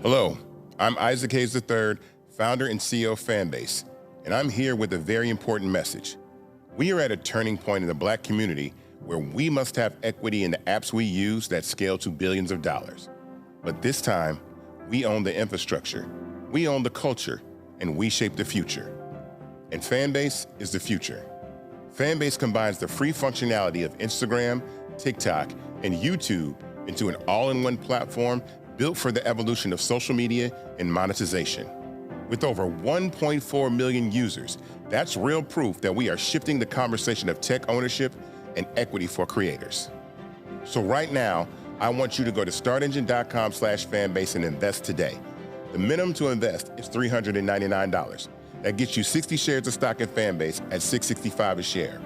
Hello, I'm Isaac Hayes III, founder and CEO of Fanbase, and I'm here with a very important message. We are at a turning point in the Black community where we must have equity in the apps we use that scale to billions of dollars. But this time, we own the infrastructure, we own the culture, and we shape the future. And Fanbase is the future. Fanbase combines the free functionality of Instagram, TikTok, and YouTube into an all-in-one platform built for the evolution of social media and monetization. With over 1.4 million users, that's real proof that we are shifting the conversation of tech ownership and equity for creators. So right now, I want you to go to startengine.com/fanbase and invest today. The minimum to invest is $399. That gets you 60 shares of stock in Fanbase at $665 a share.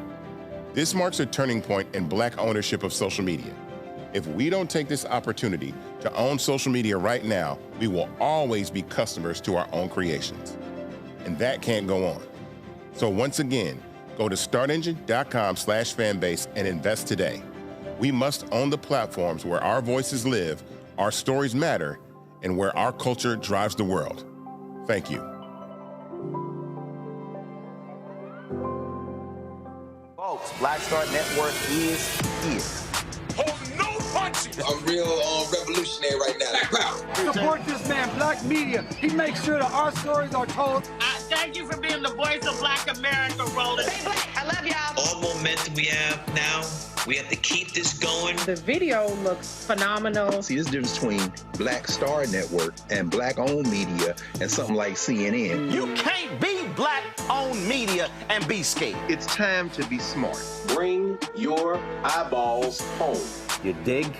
This marks a turning point in Black ownership of social media. If we don't take this opportunity to own social media right now, we will always be customers to our own creations. And that can't go on. So once again, go to startengine.com/fanbase and invest today. We must own the platforms where our voices live, our stories matter, and where our culture drives the world. Thank you. Folks, Black Star Network is here. I'm real revolutionary right now. Black power. Support this man, Black media. He makes sure that our stories are told. Thank you for being the voice of Black America, Roland. Stay Black. I love y'all. All momentum we have now, we have to keep this going. The video looks phenomenal. See, this difference between Black Star Network and Black-owned media and something like CNN. You can't be Black-owned media and be scared. It's time to be smart. Bring your eyeballs home. You dig?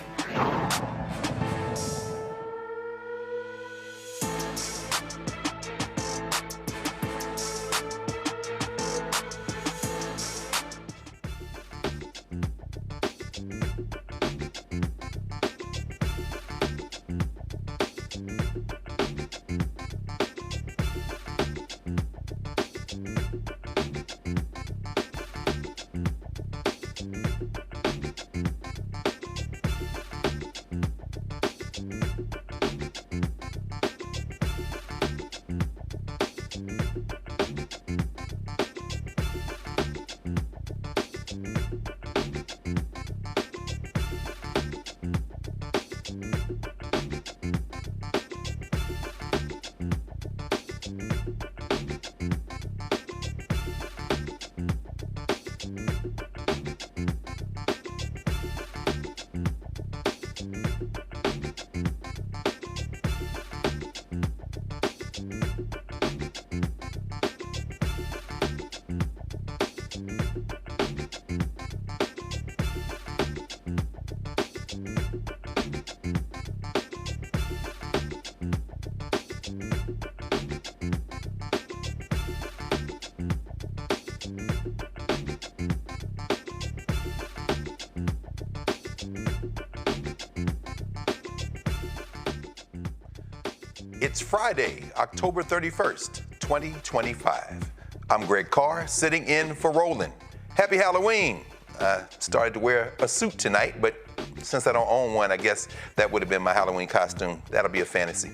It's Friday, October 31st, 2025. I'm Greg Carr, sitting in for Roland. Happy Halloween. I started to wear a suit tonight, but since I don't own one, I guess that would have been my Halloween costume. That'll be a fantasy.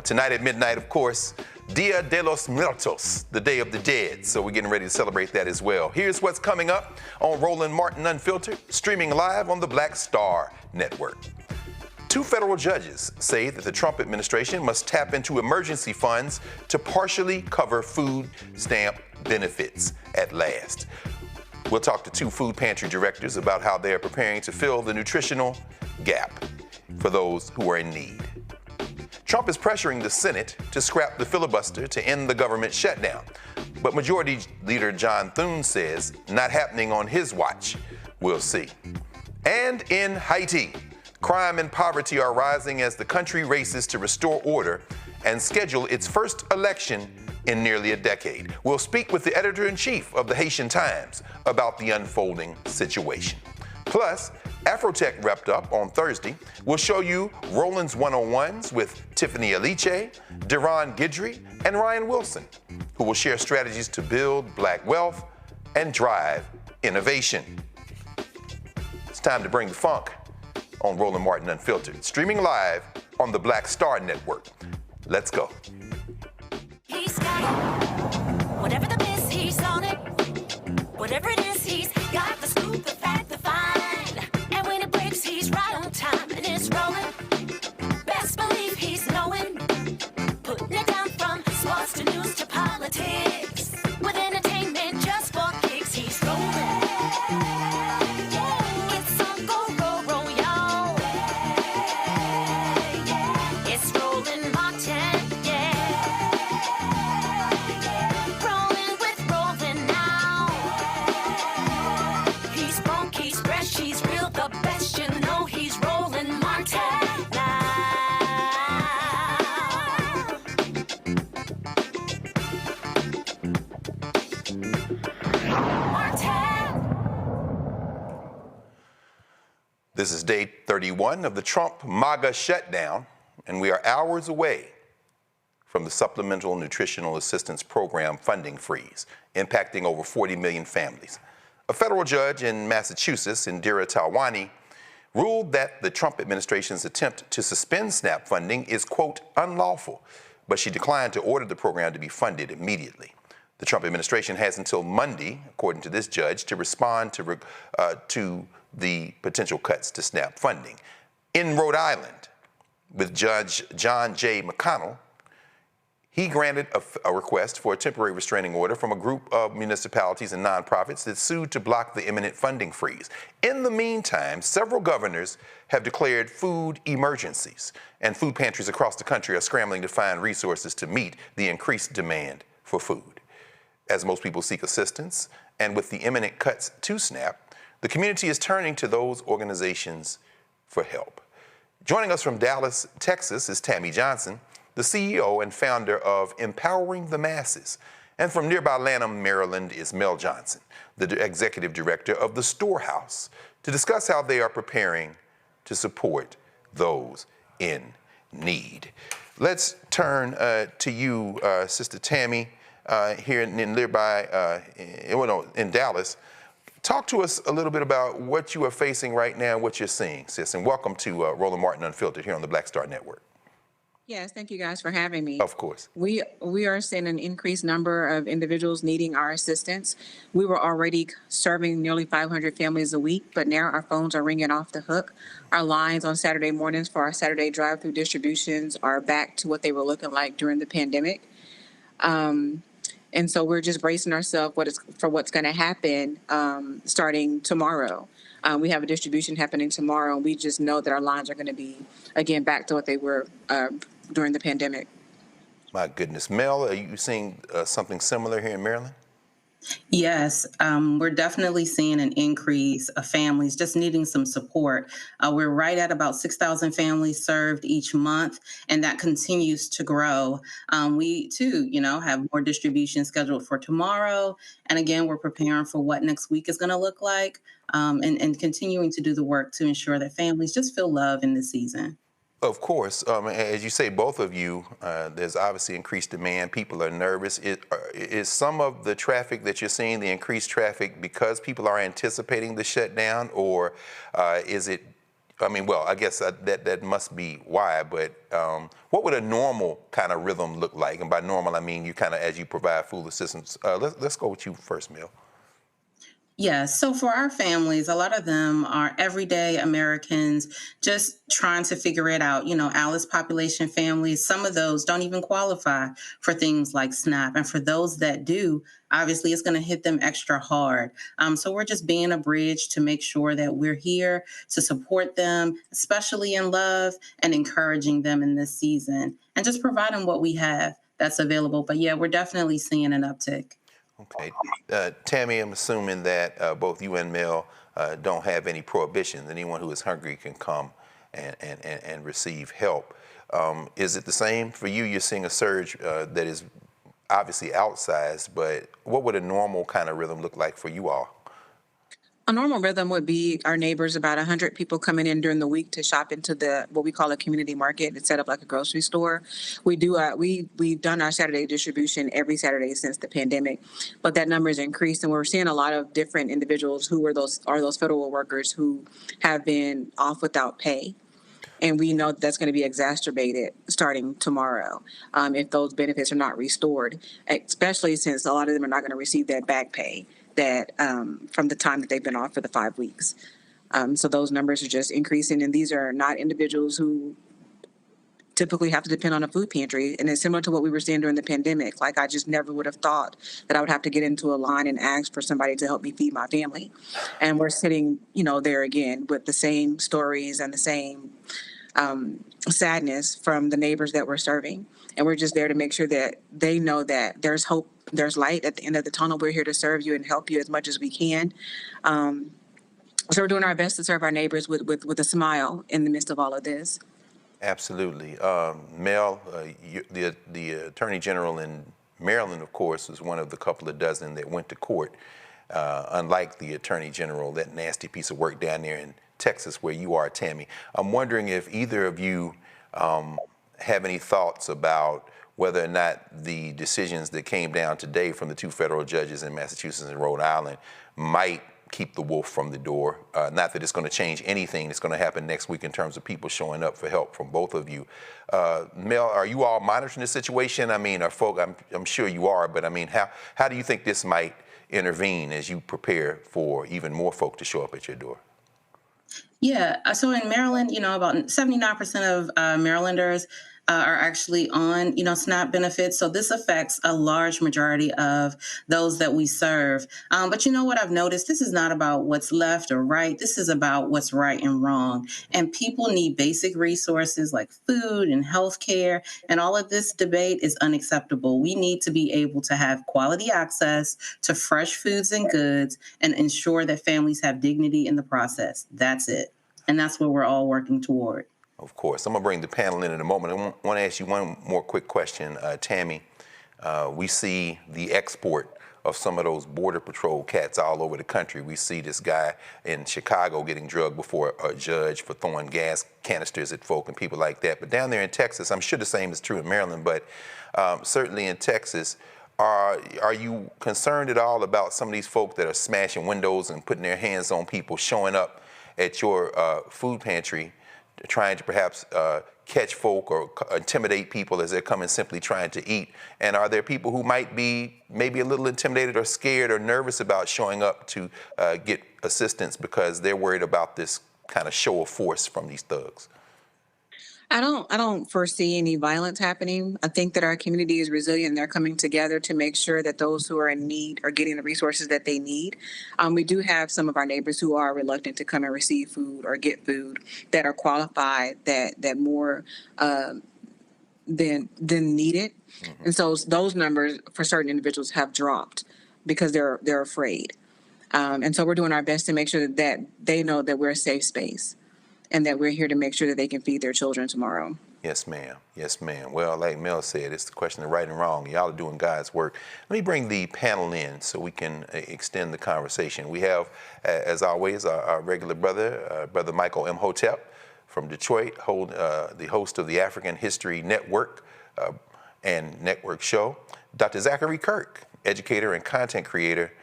Tonight at midnight, of course, Dia de los Muertos, the Day of the Dead. So we're getting ready to celebrate that as well. Here's what's coming up on Roland Martin Unfiltered, streaming live on the Black Star Network. 2 federal judges say that the Trump administration must tap into emergency funds to partially cover food stamp benefits at last. We'll talk to 2 food pantry directors about how they are preparing to fill the nutritional gap for those who are in need. Trump is pressuring the Senate to scrap the filibuster to end the government shutdown. But Majority Leader John Thune says not happening on his watch. We'll see. And in Haiti, crime and poverty are rising as the country races to restore order and schedule its first election in nearly a decade. We'll speak with the editor-in-chief of the Haitian Times about the unfolding situation. Plus, AfroTech wrapped up on Thursday. We'll show you Roland's 101s with Tiffany Aliche, Deron Guidrey, and Ryan Wilson, who will share strategies to build Black wealth and drive innovation. It's time to bring the funk on Roland Martin Unfiltered, streaming live on the Black Star Network. Let's go. He's got it. Whatever the miss, he's on it. Whatever it is, he's got the scoop, the fact, the find. And when it breaks, he's right on time and it's rolling. Best believe he's knowing. Putting it down from sports to news to politics. With entertainment just for kicks, he's rolling. It's on go, roll, roll, y'all. It's rolling Martin, yeah. Rolling with Roland now. He's funky, he's fresh, he's real, the best, you know he's rolling Martin now. This is day 31 of the Trump MAGA shutdown, and we are hours away from the Supplemental Nutritional Assistance Program funding freeze, impacting over 40 million families. A federal judge in Massachusetts, Indira Talwani, ruled that the Trump administration's attempt to suspend SNAP funding is, quote, unlawful, but she declined to order the program to be funded immediately. The Trump administration has until Monday, according to this judge, to respond to the potential cuts to SNAP funding. In Rhode Island, with Judge John J. McConnell, he granted a request for a temporary restraining order from a group of municipalities and nonprofits that sued to block the imminent funding freeze. In the meantime, several governors have declared food emergencies, and food pantries across the country are scrambling to find resources to meet the increased demand for food. As most people seek assistance, and with the imminent cuts to SNAP, the community is turning to those organizations for help. Joining us from Dallas, Texas is Tammy Johnson, the CEO and founder of Empowering the Masses. And from nearby Lanham, Maryland is Mel Johnson, the executive director of The Storehouse, to discuss how they are preparing to support those in need. Let's turn to you, Sister Tammy, here in nearby, in Dallas. Talk to us a little bit about what you are facing right now, what you're seeing, sis, and welcome to Roland Martin Unfiltered here on the Black Star Network. Yes, thank you guys for having me. Of course. We are seeing an increased number of individuals needing our assistance. We were already serving nearly 500 families a week, but now our phones are ringing off the hook. Our lines on Saturday mornings for our Saturday drive-through distributions are back to what they were looking like during the pandemic. And so we're just bracing ourselves for what's going to happen starting tomorrow. We have a distribution happening tomorrow, and we just know that our lines are going to be, again, back to what they were during the pandemic. My goodness. Mel, are you seeing something similar here in Maryland? Yes, we're definitely seeing an increase of families just needing some support. We're right at about 6,000 families served each month, and that continues to grow. We, too, have more distribution scheduled for tomorrow. And again, we're preparing for what next week is going to look like and continuing to do the work to ensure that families just feel love in this season. Of course. As you say, both of you, there's obviously increased demand. People are nervous. Is some of the traffic that you're seeing, the increased traffic, because people are anticipating the shutdown, or is it, I guess that must be why, but what would a normal kind of rhythm look like? And by normal, I mean you kind of, as you provide food assistance. Let's go with you first, Mel. Yeah, so for our families, a lot of them are everyday Americans just trying to figure it out. Alice population families, some of those don't even qualify for things like SNAP. And for those that do, obviously it's going to hit them extra hard. So we're just being a bridge to make sure that we're here to support them, especially in love, and encouraging them in this season and just providing what we have that's available. But yeah, we're definitely seeing an uptick. Okay. Tammy, I'm assuming that both you and Mel don't have any prohibitions. Anyone who is hungry can come and receive help. Is it the same for you? You're seeing a surge that is obviously outsized, but what would a normal kind of rhythm look like for you all? A normal rhythm would be our neighbors, about 100 people coming in during the week to shop into what we call a community market. It's set up like a grocery store. We've done our Saturday distribution every Saturday since the pandemic, but that number has increased, and we're seeing a lot of different individuals who are those federal workers who have been off without pay. And we know that's going to be exacerbated starting tomorrow if those benefits are not restored, especially since a lot of them are not going to receive that back pay that from the time that they've been off for the 5 weeks. So those numbers are just increasing, and these are not individuals who typically have to depend on a food pantry. And it's similar to what we were seeing during the pandemic. Like, I just never would have thought that I would have to get into a line and ask for somebody to help me feed my family. And we're sitting, there again with the same stories and the same sadness from the neighbors that we're serving. And we're just there to make sure that they know that there's hope, there's light at the end of the tunnel. We're here to serve you and help you as much as we can. So we're doing our best to serve our neighbors with a smile in the midst of all of this. Absolutely. Mel, the Attorney General in Maryland, of course, was one of the couple of dozen that went to court. Unlike the Attorney General, that nasty piece of work down there in Texas where you are, Tammy. I'm wondering if either of you have any thoughts about whether or not the decisions that came down today from the 2 federal judges in Massachusetts and Rhode Island might keep the wolf from the door. Not that it's going to change anything that's going to happen next week in terms of people showing up for help from both of you. Mel, are you all monitoring the situation? I mean, I'm sure you are, but I mean, how do you think this might intervene as you prepare for even more folk to show up at your door? Yeah, so in Maryland, about 79% of Marylanders are actually on, SNAP benefits. So this affects a large majority of those that we serve. But you know what I've noticed? This is not about what's left or right. This is about what's right and wrong. And people need basic resources like food and healthcare. And all of this debate is unacceptable. We need to be able to have quality access to fresh foods and goods and ensure that families have dignity in the process. That's it. And that's what we're all working toward. Of course. I'm going to bring the panel in a moment. I want to ask you one more quick question. Tammy, we see the export of some of those Border Patrol cats all over the country. We see this guy in Chicago getting drugged before a judge for throwing gas canisters at folk and people like that. But down there in Texas, I'm sure the same is true in Maryland, but certainly in Texas, are you concerned at all about some of these folk that are smashing windows and putting their hands on people showing up at your food pantry, trying to perhaps catch folk or intimidate people as they're coming simply trying to eat? And are there people who might be maybe a little intimidated or scared or nervous about showing up to get assistance because they're worried about this kind of show of force from these thugs? I don't foresee any violence happening. I think that our community is resilient and they're coming together to make sure that those who are in need are getting the resources that they need. We do have some of our neighbors who are reluctant to come and receive food or get food that are qualified, that more than need it. Mm-hmm. And so those numbers for certain individuals have dropped because they're afraid. And so we're doing our best to make sure that they know that we're a safe space and that we're here to make sure that they can feed their children tomorrow. Yes, ma'am. Yes, ma'am. Well, like Mel said, it's the question of right and wrong. Y'all are doing God's work. Let me bring the panel in so we can extend the conversation. We have, as always, our regular brother, Brother Michael M. Hotep from Detroit, the host of the African History Network and Network Show. Dr. Zachary Kirk, educator and content creator,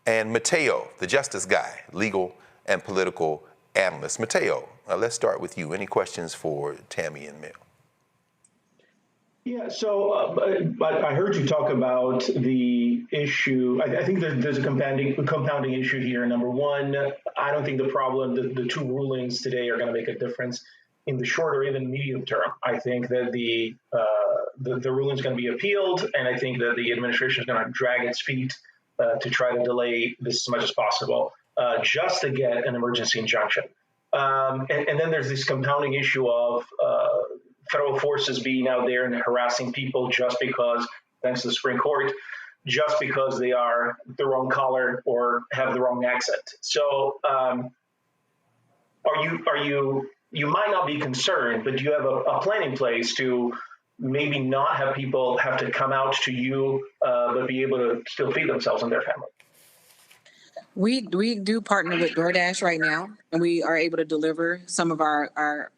and Mateo, the justice guy, legal and political analyst. Mateo, let's start with you. Any questions for Tammy and Mel? Yeah, so I heard you talk about the issue. I think there's a compounding issue here. Number one, I don't think the 2 rulings today are going to make a difference in the short or even medium term. I think that the ruling is going to be appealed, and I think that the administration is going to drag its feet to try to delay this as much as possible, just to get an emergency injunction. And then there's this compounding issue of federal forces being out there and harassing people just because, thanks to the Supreme Court, just because they are the wrong color or have the wrong accent. So you might not be concerned, but do you have a plan in place to maybe not have people have to come out to you, but be able to still feed themselves and their family? We do partner with DoorDash right now, and we are able to deliver some of our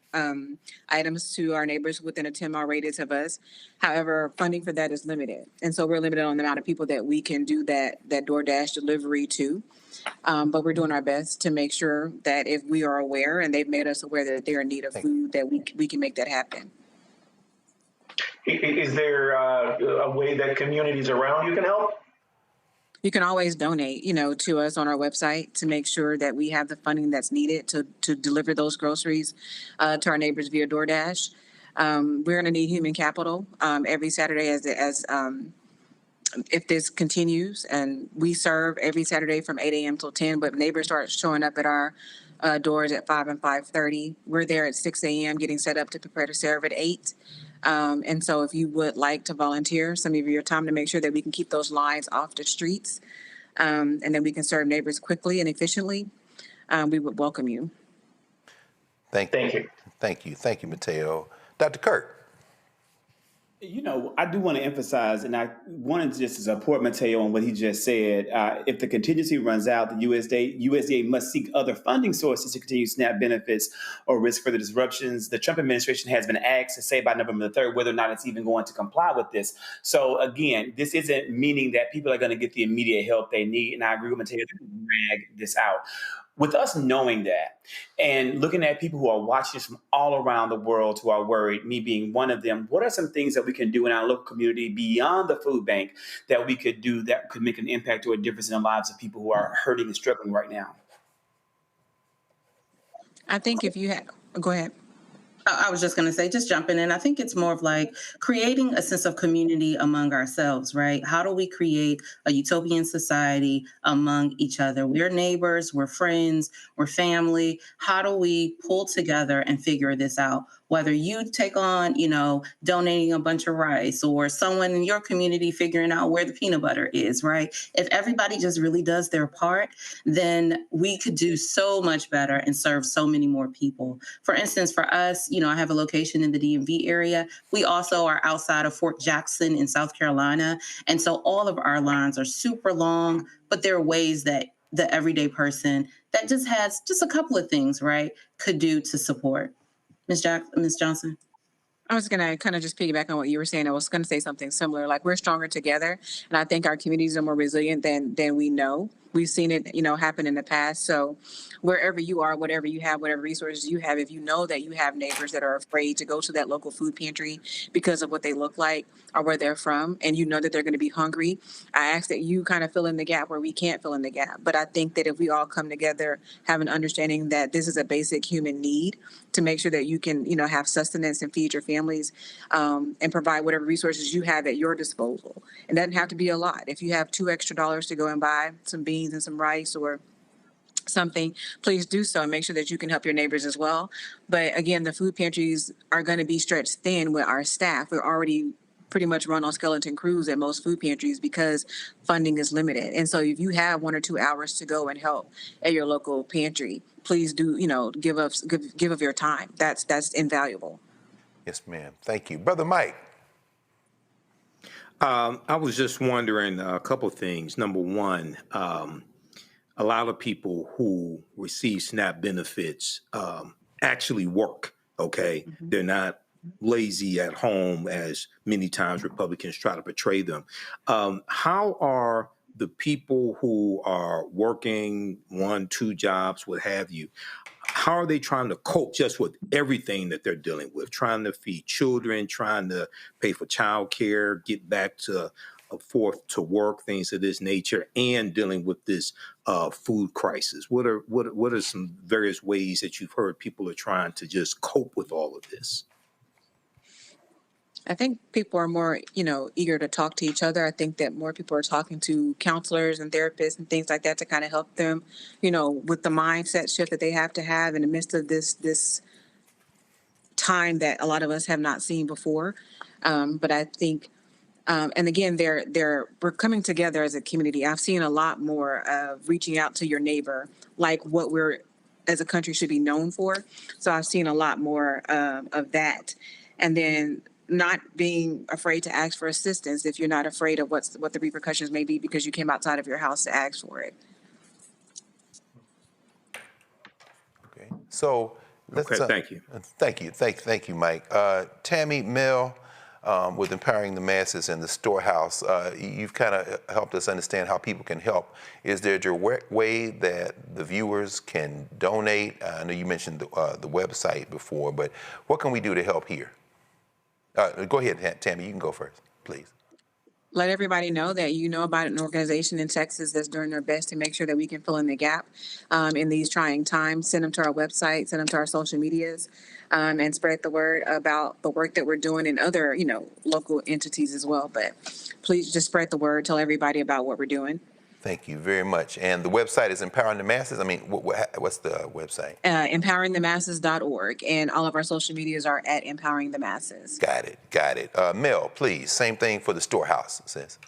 items to our neighbors within a 10-mile radius of us. However, funding for that is limited. And so we're limited on the amount of people that we can do that DoorDash delivery to. But we're doing our best to make sure that if we are aware and they've made us aware that they're in need of food, that we can make that happen. Is there a way that communities around you can help? You can always donate, to us on our website to make sure that we have the funding that's needed to deliver those groceries to our neighbors via DoorDash. We're going to need human capital every Saturday as if this continues, and we serve every Saturday from 8 a.m. till 10, but neighbors start showing up at our doors at 5 and 5:30. We're there at 6 a.m. getting set up to prepare to serve at 8. And so if you would like to volunteer some of your time to make sure that we can keep those lines off the streets, and then we can serve neighbors quickly and efficiently, we would welcome you. Thank you. Thank you, Mateo. Dr. Kirk. I do want to emphasize, and I wanted to just support Mateo on what he just said. If the contingency runs out, the USDA must seek other funding sources to continue SNAP benefits or risk further disruptions. The Trump administration has been asked to say by November the 3rd whether or not it's even going to comply with this. So again, this isn't meaning that people are going to get the immediate help they need. And I agree with Mateo to drag this out. With us knowing that and looking at people who are watching this from all around the world who are worried, me being one of them, what are some things that we can do in our local community beyond the food bank that we could do that could make an impact or a difference in the lives of people who are hurting and struggling right now? I think if you had, go ahead. I was just going to say, just jumping in, I think it's more of like creating a sense of community among ourselves, right? How do we create a utopian society among each other? We're neighbors, we're friends, we're family. How do we pull together and figure this out? Whether you take on, donating a bunch of rice or someone in your community figuring out where the peanut butter is, right? If everybody just really does their part, then we could do so much better and serve so many more people. For instance, for us, I have a location in the DMV area. We also are outside of Fort Jackson in South Carolina. And so all of our lines are super long, but there are ways that the everyday person that just has just a couple of things, right, could do to support. Ms. Johnson? I was going to kind of just piggyback on what you were saying. I was going to say something similar. Like, we're stronger together, and I think our communities are more resilient than we know. We've seen it, happen in the past. So wherever you are, whatever you have, whatever resources you have, if you know that you have neighbors that are afraid to go to that local food pantry because of what they look like or where they're from, and you know that they're going to be hungry, I ask that you kind of fill in the gap where we can't fill in the gap. But I think that if we all come together, have an understanding that this is a basic human need to make sure that you can, have sustenance and feed your families, and provide whatever resources you have at your disposal. It doesn't have to be a lot. If you have $2 extra to go and buy some beans and some rice or something, please do so and make sure that you can help your neighbors as well. But again, the food pantries are going to be stretched thin with our staff. We're already pretty much run on skeleton crews at most food pantries because funding is limited. And so if you have 1 or 2 hours to go and help at your local pantry, please do, give of your time. That's invaluable. Yes, ma'am. Thank you. Brother Mike. I was just wondering a couple of things. Number one, a lot of people who receive SNAP benefits actually work, okay? Mm-hmm. They're not lazy at home, as many times Republicans try to portray them. How are the people who are working 1, 2 jobs, what have you, how are they trying to cope just with everything that they're dealing with, trying to feed children, trying to pay for childcare, get back to forth to work, things of this nature, and dealing with this food crisis? What are some various ways that you've heard people are trying to just cope with all of this? I think people are more, eager to talk to each other. I think that more people are talking to counselors and therapists and things like that to kind of help them, with the mindset shift that they have to have in the midst of this time that a lot of us have not seen before. But I think, and again, we're coming together as a community. I've seen a lot more of reaching out to your neighbor, like what we're as a country should be known for. So I've seen a lot more of that. And then not being afraid to ask for assistance if you're not afraid of what the repercussions may be because you came outside of your house to ask for it. Okay. So Thank you. Thank you, Mike. Tammy, Mel, with Empowering the Masses and the Storehouse, you've kind of helped us understand how people can help. Is there a direct way that the viewers can donate? I know you mentioned the website before, but what can we do to help here? Go ahead, Tammy, you can go first, please. Let everybody know that you know about an organization in Texas that's doing their best to make sure that we can fill in the gap in these trying times. Send them to our website, send them to our social medias, and spread the word about the work that we're doing in other, local entities as well. But please just spread the word, tell everybody about what we're doing. Thank you very much. And the website is Empowering the Masses. I mean, what's the website? Empoweringthemasses.org. And all of our social medias are at Empowering the Masses. Got it. Mel, please, same thing for the Storehouse, sis.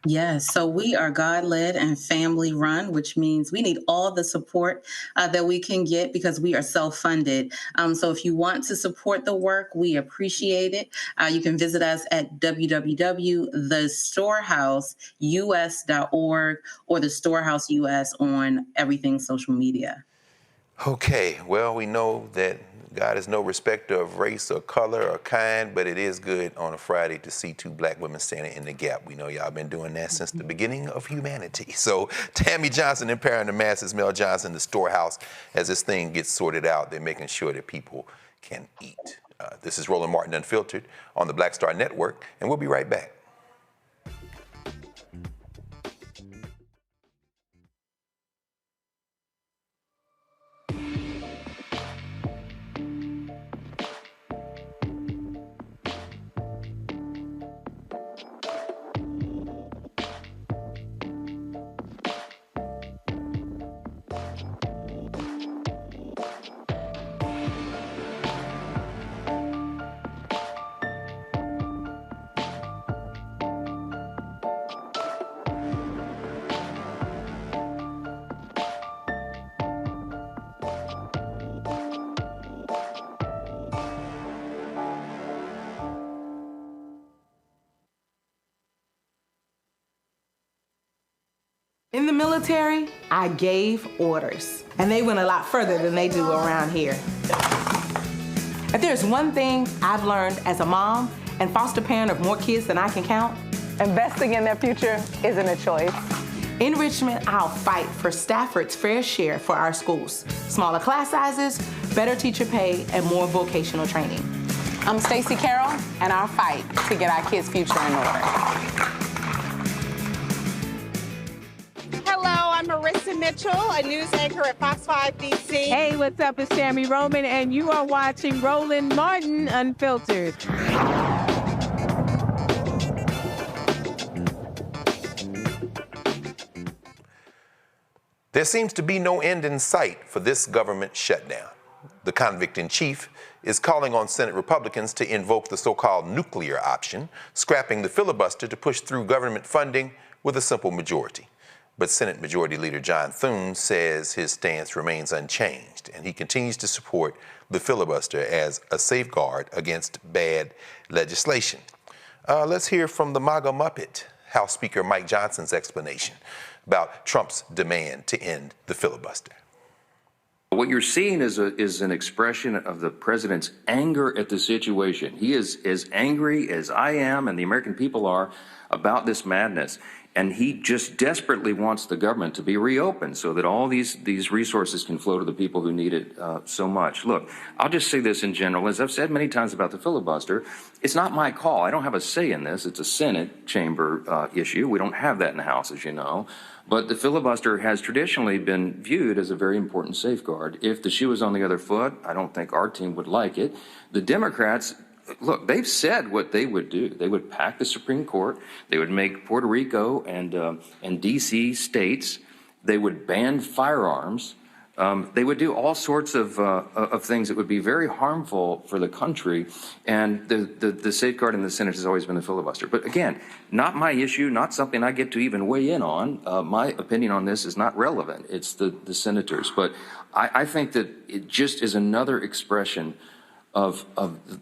Yes, so we are God-led and family-run, which means we need all the support that we can get because we are self-funded. So if you want to support the work, we appreciate it. You can visit us at www.thestorehouseus.org or the Storehouse US on everything social media. Okay, well, we know that God is no respecter of race or color or kind, but it is good on a Friday to see two black women standing in the gap. We know y'all been doing that since the beginning of humanity. So Tammy Johnson, Empowering the Masses, Mel Johnson, the Storehouse, as this thing gets sorted out, they're making sure that people can eat. This is Roland Martin Unfiltered on the Black Star Network, and we'll be right back. In the military, I gave orders, and they went a lot further than they do around here. If there's one thing I've learned as a mom and foster parent of more kids than I can count, investing in their future isn't a choice. In Richmond, I'll fight for Stafford's fair share for our schools. Smaller class sizes, better teacher pay, and more vocational training. I'm Stacey Carroll, and I'll fight to get our kids' future in order. I'm Marissa Mitchell, a news anchor at Fox 5 DC. Hey, what's up? It's Tammy Roman, and you are watching Roland Martin Unfiltered. There seems to be no end in sight for this government shutdown. The convict in chief is calling on Senate Republicans to invoke the so-called nuclear option, scrapping the filibuster to push through government funding with a simple majority. But Senate Majority Leader John Thune says his stance remains unchanged, and he continues to support the filibuster as a safeguard against bad legislation. Let's hear from the MAGA Muppet, House Speaker Mike Johnson's explanation about Trump's demand to end the filibuster. What you're seeing is an expression of the president's anger at the situation. He is as angry as I am and the American people are about this madness. And he just desperately wants the government to be reopened so that all these resources can flow to the people who need it so much. Look, I'll just say this in general. As I've said many times about the filibuster, it's not my call. I don't have a say in this. It's a Senate chamber issue. We don't have that in the House, as you know. But the filibuster has traditionally been viewed as a very important safeguard. If the shoe was on the other foot, I don't think our team would like it. The Democrats, look, they've said what they would do. They would pack the Supreme Court. They would make Puerto Rico and D.C. states. They would ban firearms. They would do all sorts of things that would be very harmful for the country. And the safeguard in the Senate has always been the filibuster. But again, not my issue, not something I get to even weigh in on. My opinion on this is not relevant. It's the senators. But I think that it just is another expression of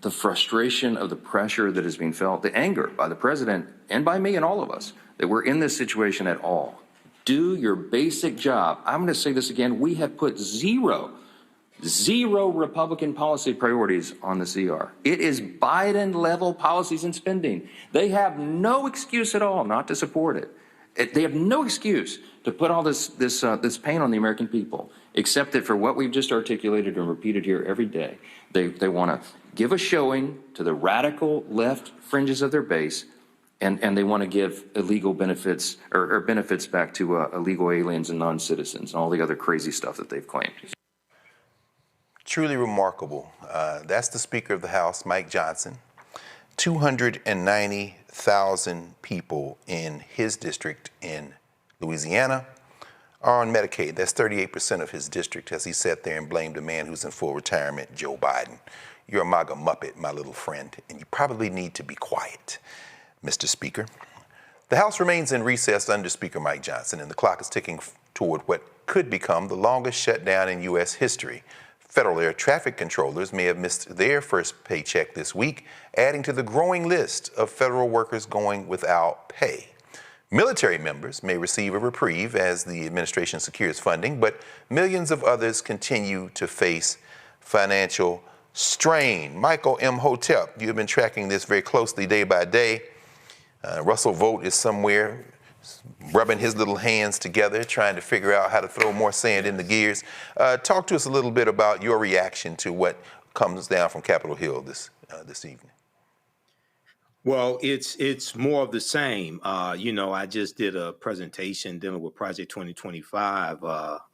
the frustration, of the pressure that is being felt, the anger by the president and by me and all of us that we're in this situation at all. Do your basic job. I'm going to say this again. We have put zero Zero Republican policy priorities on the CR. It is Biden-level policies and spending. They have no excuse at all not to support it. They have no excuse to put all this pain on the American people, except that for what we've just articulated and repeated here every day, they want to give a showing to the radical left fringes of their base, and they want to give illegal benefits or benefits back to illegal aliens and non-citizens and all the other crazy stuff that they've claimed. Truly remarkable. That's the Speaker of the House, Mike Johnson. 290,000 people in his district in Louisiana are on Medicaid. That's 38% of his district, as he sat there and blamed a man who's in full retirement, Joe Biden. You're a MAGA Muppet, my little friend, and you probably need to be quiet, Mr. Speaker. The House remains in recess under Speaker Mike Johnson, and the clock is ticking toward what could become the longest shutdown in U.S. history. Federal air traffic controllers may have missed their first paycheck this week, adding to the growing list of federal workers going without pay. Military members may receive a reprieve as the administration secures funding, but millions of others continue to face financial strain. Michael M. Hotep, you have been tracking this very closely day by day. Russell Vought is somewhere rubbing his little hands together, trying to figure out how to throw more sand in the gears. Talk to us a little bit about your reaction to what comes down from Capitol Hill this evening. Well, it's more of the same. I just did a presentation dealing with Project 2025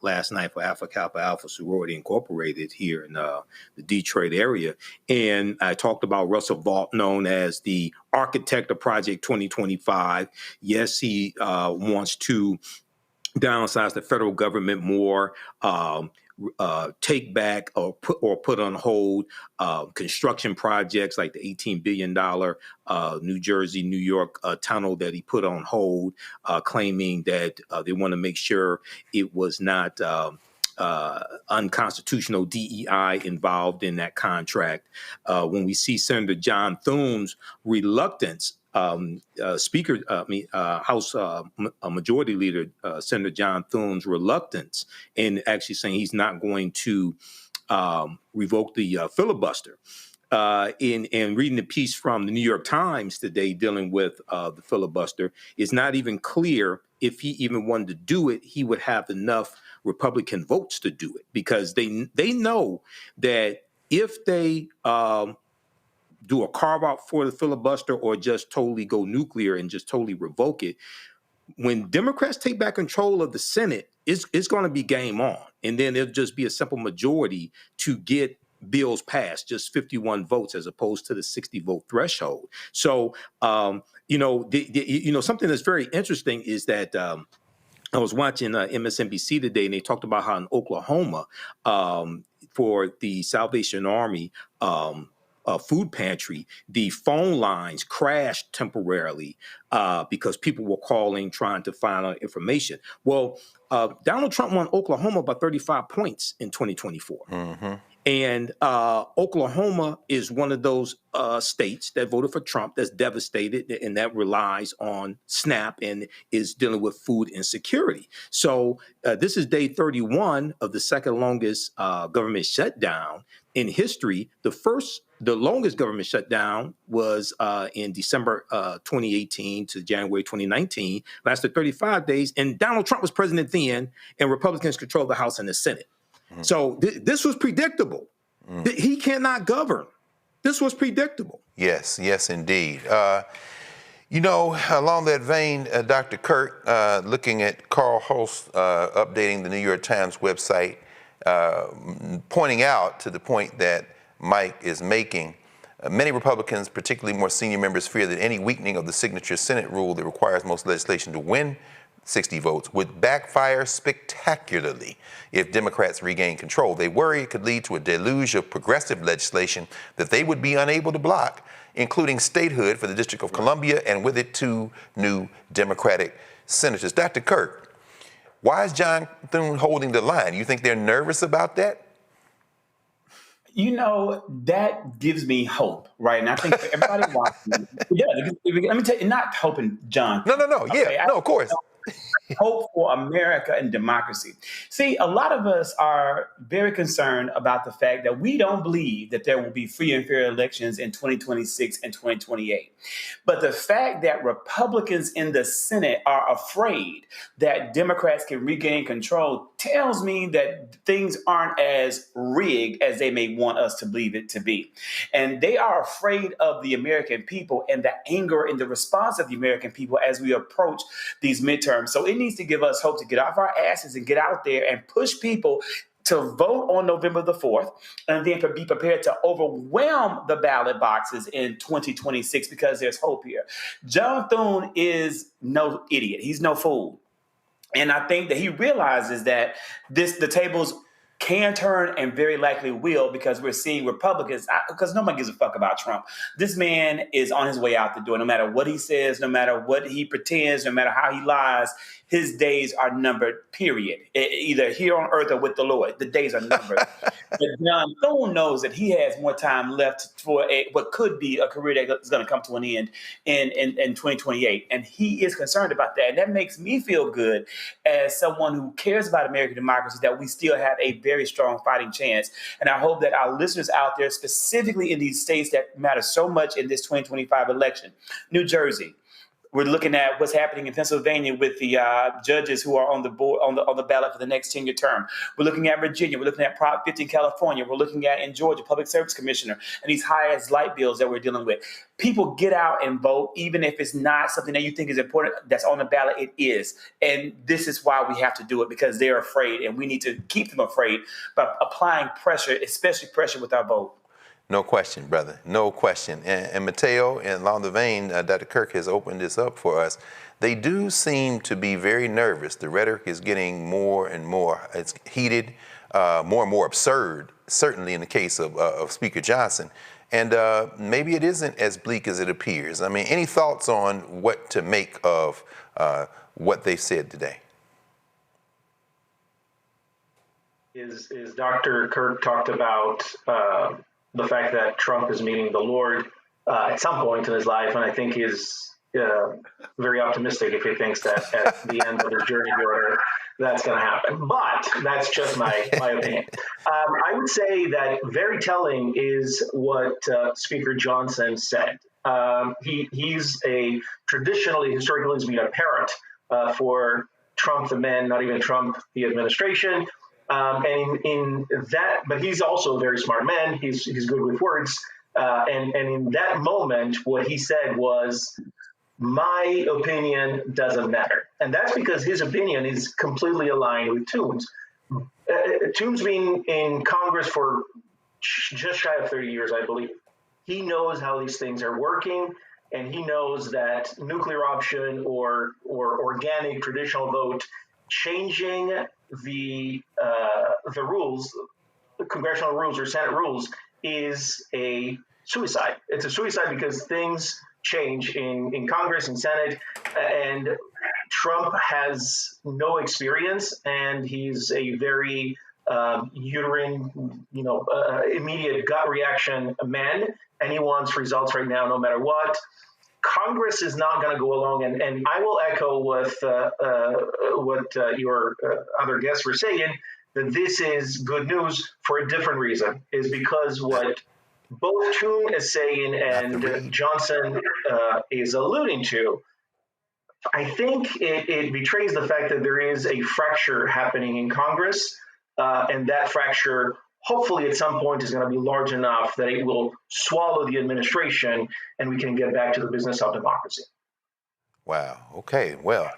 last night for Alpha Kappa Alpha Sorority Incorporated here in the Detroit area. And I talked about Russell Vought, known as the architect of Project 2025. Yes, he wants to downsize the federal government more, take back or put on hold construction projects like the $18 billion New Jersey, New York tunnel that he put on hold, claiming that they want to make sure it was not unconstitutional DEI involved in that contract. When we see Senator John Thune's reluctance, House Majority Leader Senator John Thune's reluctance in actually saying he's not going to revoke the filibuster. In reading the piece from the New York Times today dealing with the filibuster, it's not even clear if he even wanted to do it, he would have enough Republican votes to do it, because they know that if they do a carve out for the filibuster or just totally go nuclear and just totally revoke it, when Democrats take back control of the Senate, it's going to be game on. And then it'll just be a simple majority to get bills passed, just 51 votes as opposed to the 60 vote threshold. So, something that's very interesting is that I was watching MSNBC today, and they talked about how in Oklahoma, for the Salvation Army food pantry, the phone lines crashed temporarily because people were calling, trying to find out information. Well, Donald Trump won Oklahoma by 35 points in 2024. Mm-hmm. And Oklahoma is one of those states that voted for Trump that's devastated and that relies on SNAP and is dealing with food insecurity. So this is day 31 of the second longest government shutdown in history. The longest government shutdown was in December 2018 to January 2019, lasted 35 days. And Donald Trump was president then, and Republicans controlled the House and the Senate. Mm-hmm. So this was predictable. Mm. He cannot govern. This was predictable. Yes, indeed. Along that vein, Dr. Kirk, looking at Carl Hulse updating the New York Times website, pointing out to the point that Mike is making, many Republicans, particularly more senior members, fear that any weakening of the signature Senate rule that requires most legislation to win 60 votes would backfire spectacularly if Democrats regain control. They worry it could lead to a deluge of progressive legislation that they would be unable to block, including statehood for the District of Columbia, and with it 2 new Democratic senators. Dr. Kirk, why is John Thune holding the line? You think they're nervous about that? That gives me hope, right? And I think for everybody watching, let me tell you, not hoping John. No. Okay, yeah, no, of course. hope for America and democracy. See, a lot of us are very concerned about the fact that we don't believe that there will be free and fair elections in 2026 and 2028. But the fact that Republicans in the Senate are afraid that Democrats can regain control tells me that things aren't as rigged as they may want us to believe it to be. And they are afraid of the American people and the anger and the response of the American people as we approach these midterms. So it needs to give us hope to get off our asses and get out there and push people to vote on November the 4th, and then be prepared to overwhelm the ballot boxes in 2026 because there's hope here. John Thune is no idiot. He's no fool. And I think that he realizes that the tables can turn and very likely will, because we're seeing Republicans, because nobody gives a fuck about Trump. This man is on his way out the door. No matter what he says, no matter what he pretends, no matter how he lies, his days are numbered, period. Either here on earth or with the Lord. The days are numbered. But John Thune knows that he has more time left for what could be a career that is going to come to an end in 2028. And he is concerned about that. And that makes me feel good as someone who cares about American democracy, that we still have a very strong fighting chance. And I hope that our listeners out there, specifically in these states that matter so much in this 2025 election, New Jersey, we're looking at what's happening in Pennsylvania with the judges who are on the board on the ballot for the next 10-year term. We're looking at Virginia. We're looking at Prop 50 in California. We're looking at in Georgia, Public Service Commissioner, and these high-as light bills that we're dealing with. People get out and vote, even if it's not something that you think is important that's on the ballot. It is, and this is why we have to do it, because they're afraid, and we need to keep them afraid by applying pressure, especially pressure with our vote. No question, brother. No question. And Mateo, and along the vein, Dr. Kirk has opened this up for us. They do seem to be very nervous. The rhetoric is getting more and more, it's heated, more and more absurd, certainly in the case of Speaker Johnson. And maybe it isn't as bleak as it appears. I mean, any thoughts on what to make of what they said today? Is Dr. Kirk talked about the fact that Trump is meeting the Lord at some point in his life, and I think he's very optimistic if he thinks that at the end of his journey here, that's going to happen. But that's just my opinion. I would say that very telling is what Speaker Johnson said. He's historically has been a parrot for Trump the man, not even Trump the administration. And in that, but he's also a very smart man. He's good with words. And in that moment, what he said was, my opinion doesn't matter. And that's because his opinion is completely aligned with Thune's. Thune's been in Congress for just shy of 30 years, I believe. He knows how these things are working, and he knows that nuclear option or organic traditional vote, changing the rules, the congressional rules or Senate rules, is a suicide. It's a suicide because things change in Congress and Senate, and Trump has no experience, and he's a very uterine, immediate gut reaction man, and he wants results right now, no matter what. Congress is not going to go along, and I will echo what your other guests were saying, that this is good news for a different reason, is because what both Thune is saying and Johnson is alluding to, I think it betrays the fact that there is a fracture happening in Congress, and that fracture hopefully at some point is going to be large enough that it will swallow the administration and we can get back to the business of democracy. Wow. Okay. Well,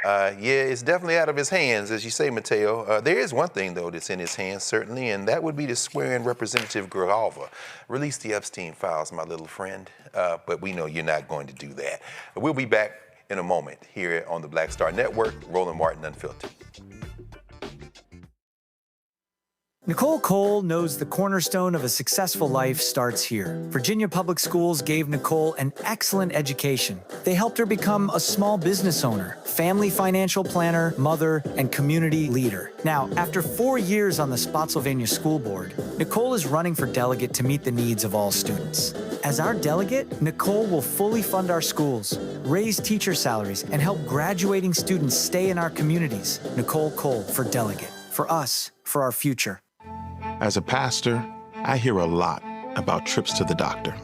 yeah, it's definitely out of his hands, as you say, Mateo. There is one thing, though, that's in his hands, certainly, and that would be to swear in Representative Grijalva. Release the Epstein files, my little friend, but we know you're not going to do that. We'll be back in a moment here on the Black Star Network. Roland Martin Unfiltered. Nicole Cole knows the cornerstone of a successful life starts here. Virginia Public Schools gave Nicole an excellent education. They helped her become a small business owner, family financial planner, mother, and community leader. Now, after 4 years on the Spotsylvania School Board, Nicole is running for delegate to meet the needs of all students. As our delegate, Nicole will fully fund our schools, raise teacher salaries, and help graduating students stay in our communities. Nicole Cole for delegate. For us, for our future. As a pastor, I hear a lot about trips to the doctor,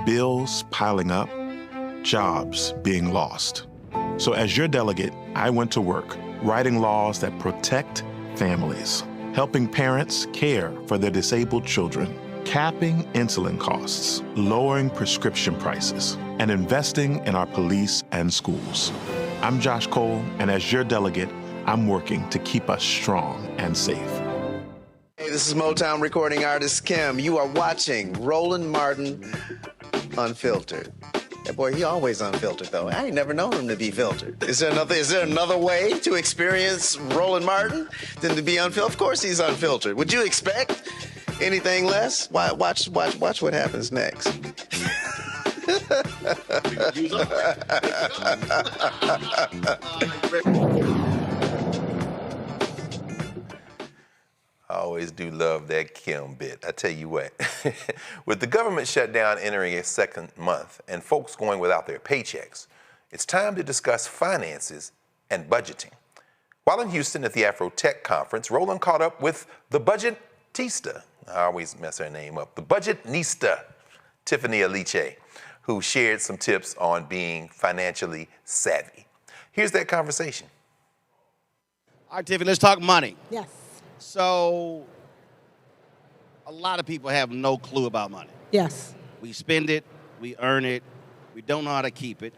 bills piling up, jobs being lost. So as your delegate, I went to work writing laws that protect families, helping parents care for their disabled children, capping insulin costs, lowering prescription prices, and investing in our police and schools. I'm Josh Cole, and as your delegate, I'm working to keep us strong and safe. Hey, this is Motown recording artist Kim. You are watching Roland Martin Unfiltered. That boy, he always unfiltered, though. I ain't never known him to be filtered. Is there another way to experience Roland Martin than to be unfiltered? Of course he's unfiltered. Would you expect anything less? Watch what happens next. I always do love that Kim bit. I tell you what, with the government shutdown entering its second month and folks going without their paychecks, it's time to discuss finances and budgeting. While in Houston at the AfroTech conference, Roland caught up with the budgetista. I always mess her name up. The budgetnista, Tiffany Aliche, who shared some tips on being financially savvy. Here's that conversation. All right, Tiffany, let's talk money. Yes. So, a lot of people have no clue about money. Yes. We spend it, we earn it, we don't know how to keep it.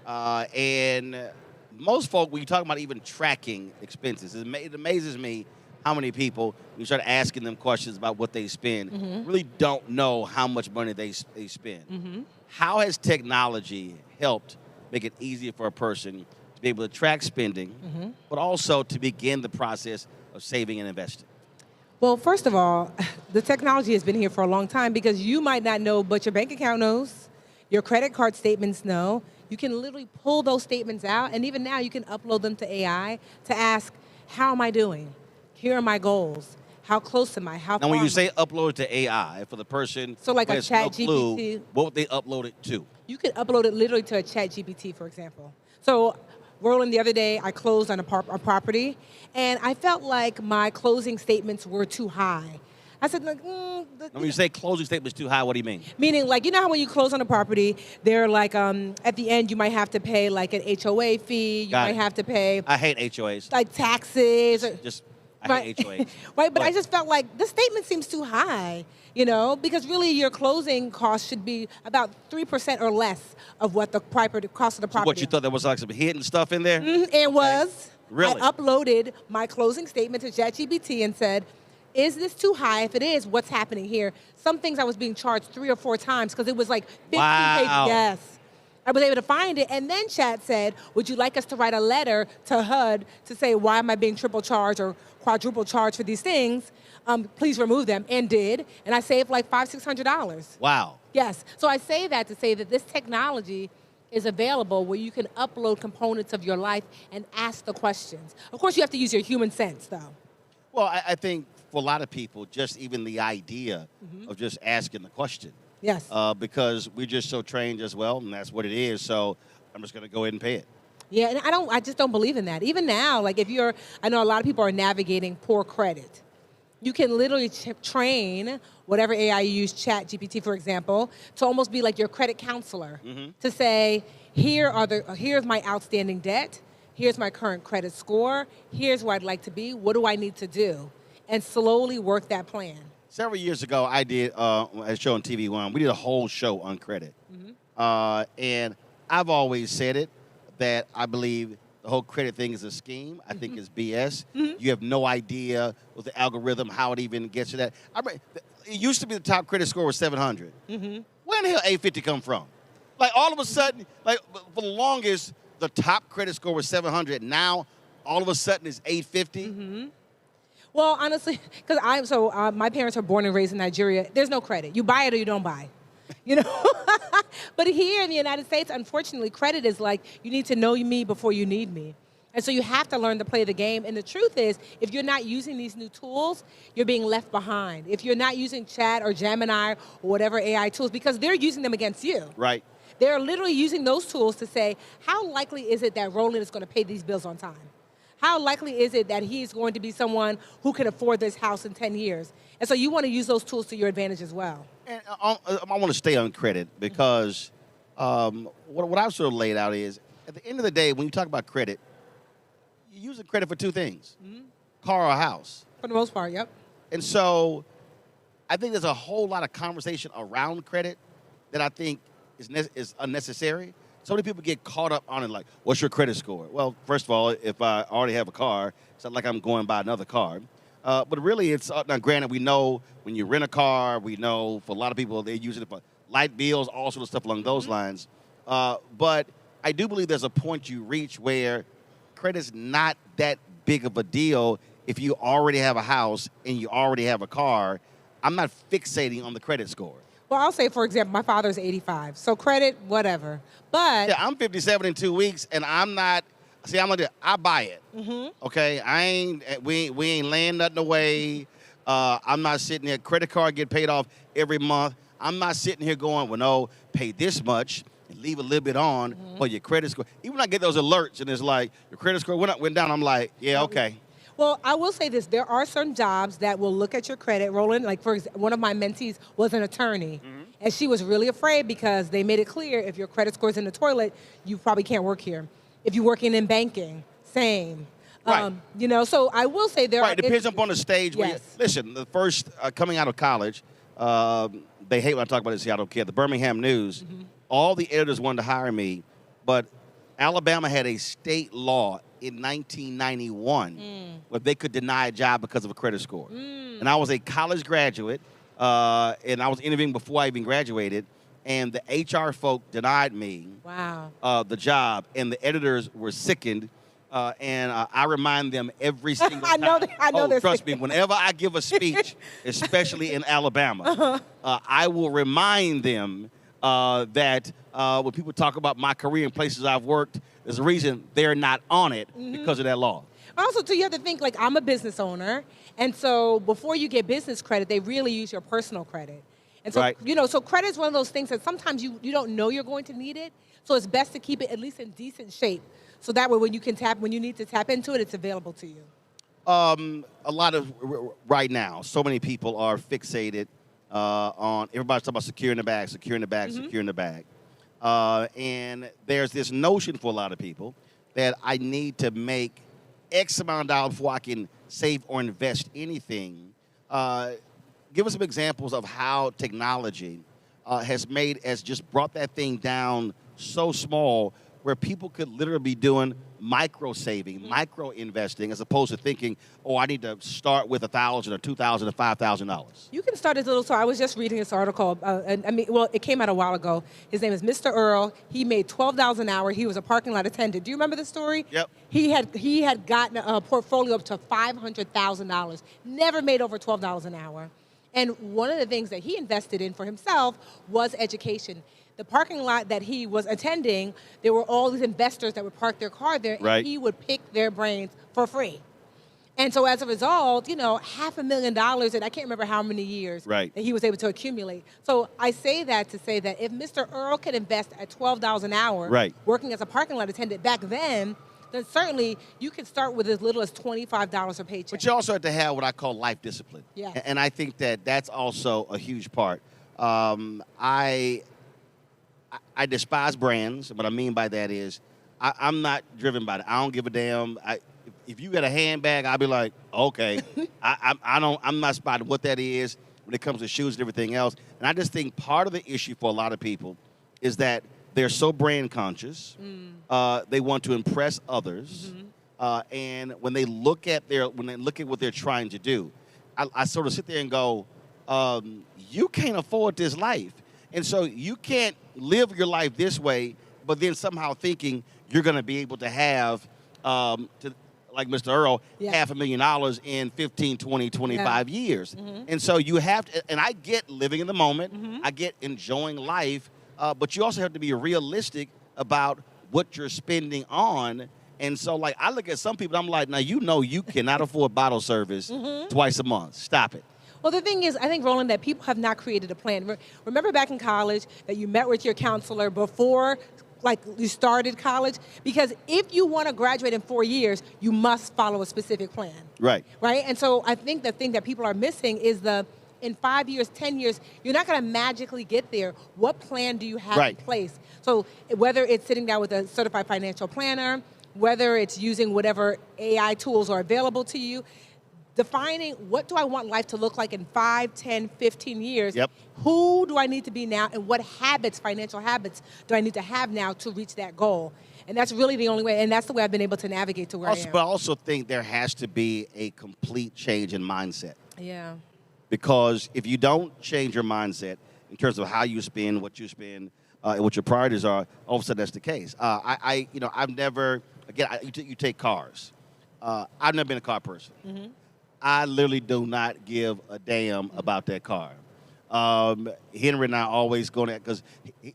And most folk, when you talk about even tracking expenses, it amazes me how many people, when you start asking them questions about what they spend, really don't know how much money they spend. How has technology helped make it easier for a person to be able to track spending, but also to begin the process of saving and investing? Well, first of all, the technology has been here for a long time because you might not know, but your bank account knows, your credit card statements know. You can literally pull those statements out, and even now you can upload them to AI to ask, how am I doing? Here are my goals. How close am I? How Now, far when you am say upload it to AI, for the person So like who a has chat no clue, GPT. what would they upload it to? You could upload it literally to a chat GPT, for example. So Roland, the other day, I closed on a property, and I felt like my closing statements were too high. I said, like, When you say closing statements too high, what do you mean? meaning, like, you know how when you close on a property, they're like, at the end, you might have to pay like an HOA fee. You might have to pay I hate HOAs. like taxes. I hate HOAs. Right, but I just felt like this statement seems too high, you know, because really your closing cost should be about 3% or less of what the cost of the So property. what, you thought there was like some hidden stuff in there? It was. Really? I uploaded my closing statement to ChatGPT and said, is this too high? If it is, what's happening here? Some things I was being charged 3 or 4 times because it was like 15 pages. Yes. I was able to find it, and then Chat said, would you like us to write a letter to HUD to say, why am I being triple charged or quadruple charged for these things? Please remove them, and did, and I saved like $500-600. Wow. Yes, so I say that to say that this technology is available where you can upload components of your life and ask the questions. Of course, you have to use your human sense, though. Well, I think for a lot of people, just even the idea of just asking the question. Yes. Because we're just so trained as well, and that's what it is. So I'm just going to go ahead and pay it. Yeah, and I just don't believe in that. Even now, like I know a lot of people are navigating poor credit. You can literally train whatever AI you use, ChatGPT, for example, to almost be like your credit counselor. To say, here's my outstanding debt, here's my current credit score, here's where I'd like to be, what do I need to do? And slowly work that plan. Several years ago, I did a show on TV One. We did a whole show on credit. And I've always said it, that I believe the whole credit thing is a scheme. I think it's BS. You have no idea with the algorithm how it even gets to that. It used to be the top credit score was 700. Where in the hell 850 come from? Like all of a sudden, like for the longest, the top credit score was 700. Now, all of a sudden, it's 850. Well, honestly, because my parents are born and raised in Nigeria. There's no credit. You buy it or you don't buy. You know, but here in the United States, unfortunately, credit is like you need to know me before you need me. And so you have to learn to play the game. And the truth is, if you're not using these new tools, you're being left behind. If you're not using Chat or Gemini or whatever AI tools, because they're using them against you. Right. They're literally using those tools to say, how likely is it that Roland is going to pay these bills on time? How likely is it that he's going to be someone who can afford this house in 10 years? And so you want to use those tools to your advantage as well. And I want to stay on credit because what I've sort of laid out is, at the end of the day, when you talk about credit, you're using credit for two things, car or house. For the most part, yep. And so I think there's a whole lot of conversation around credit that I think is unnecessary. So many people get caught up on it, like, what's your credit score? Well, first of all, if I already have a car, it's not like I'm going to buy another car. But really, it's now granted, we know when you rent a car, we know for a lot of people, they're using it for light bills, all sorts of stuff along those lines. But I do believe there's a point you reach where credit's not that big of a deal if you already have a house and you already have a car. I'm not fixating on the credit score. Well, I'll say, for example, my father's 85, so credit, whatever. But yeah, I'm 57 in 2 weeks, and I'm not. See, I'm like this. I buy it. Okay, we ain't laying nothing away. I'm not sitting there. Credit card get paid off every month. I'm not sitting here going, well, no, pay this much and leave a little bit on for your credit score. Even when I get those alerts and it's like your credit score went down, I'm like, yeah, okay. Well, I will say this. There are certain jobs that will look at your credit, Roland. Like, for example, one of my mentees was an attorney. And she was really afraid because they made it clear if your credit score is in the toilet, you probably can't work here. If you're working in banking, same. Right. You know, so I will say there Right, it depends upon the stage. Where listen, the first coming out of college, they hate when I talk about this, I don't care. The Birmingham News, all the editors wanted to hire me, but Alabama had a state law in 1991 where they could deny a job because of a credit score. And I was a college graduate, and I was interviewing before I even graduated, and the HR folk denied me the job, and the editors were sickened. And I remind them every single time. I know trust me, whenever I give a speech, especially in Alabama, I will remind them that when people talk about my career and places I've worked, there's a reason they're not on it because of that law. Also, too, you have to think, like, I'm a business owner, and so before you get business credit, they really use your personal credit. And so, you know, so credit is one of those things that sometimes you don't know you're going to need it, so it's best to keep it at least in decent shape. So that way, when you need to tap into it, it's available to you. A lot of right now, so many people are fixated on everybody's talking about securing the bag, securing the bag, securing the bag. And there's this notion for a lot of people that I need to make X amount of dollars before I can save or invest anything. Give us some examples of how technology has just brought that thing down so small where people could literally be doing micro saving, micro investing, as opposed to thinking, oh, I need to start with $1,000 or $2,000 or $5,000. You can start as little. So I was just reading this article. It came out a while ago. His name is Mr. Earl. He made $12 an hour. He was a parking lot attendant. Do you remember the story? Yep. He had gotten a portfolio up to $500,000. Never made over $12 an hour. And one of the things that he invested in for himself was education. The parking lot that he was attending, there were all these investors that would park their car there, and he would pick their brains for free. And so as a result, you know, $500,000, and I can't remember how many years that he was able to accumulate. So I say that to say that if Mr. Earl could invest at $12 an hour, working as a parking lot attendant back then certainly you can start with as little as $25 a paycheck. But you also have to have what I call life discipline. Yeah. And I think that that's also a huge part. I despise brands. What I mean by that is I'm not driven by that. I don't give a damn. If you got a handbag, I'll be like, okay. I'm not spotting what that is when it comes to shoes and everything else. And I just think part of the issue for a lot of people is that they're so brand conscious. They want to impress others. And when they look at what they're trying to do, I sort of sit there and go, you can't afford this life. And so you can't live your life this way, but then somehow thinking you're going to be able to have like Mr. Earl, Yeah. $500,000 in 15, 20, 25 years. And so you have to, and I get living in the moment, I get enjoying life, but you also have to be realistic about what you're spending on. And so, like, I look at some people, I'm like, now, you cannot afford bottle service twice a month. Stop it. Well, the thing is, I think, Roland, that people have not created a plan. Remember back in college that you met with your counselor before, like, you started college? Because if you want to graduate in 4 years, you must follow a specific plan. Right. Right? And so I think the thing that people are missing is in 5 years, 10 years, you're not going to magically get there. What plan do you have in place? So whether it's sitting down with a certified financial planner, whether it's using whatever AI tools are available to you, defining what do I want life to look like in 5, 10, 15 years, who do I need to be now, and what habits, financial habits, do I need to have now to reach that goal? And that's really the only way, and that's the way I've been able to navigate to where I am. But I also think there has to be a complete change in mindset. Yeah. Because if you don't change your mindset in terms of how you spend, what you spend, and what your priorities are, all of a sudden that's the case. I've never, again, you take cars. I've never been a car person. I literally do not give a damn about that car. Henry and I always go there because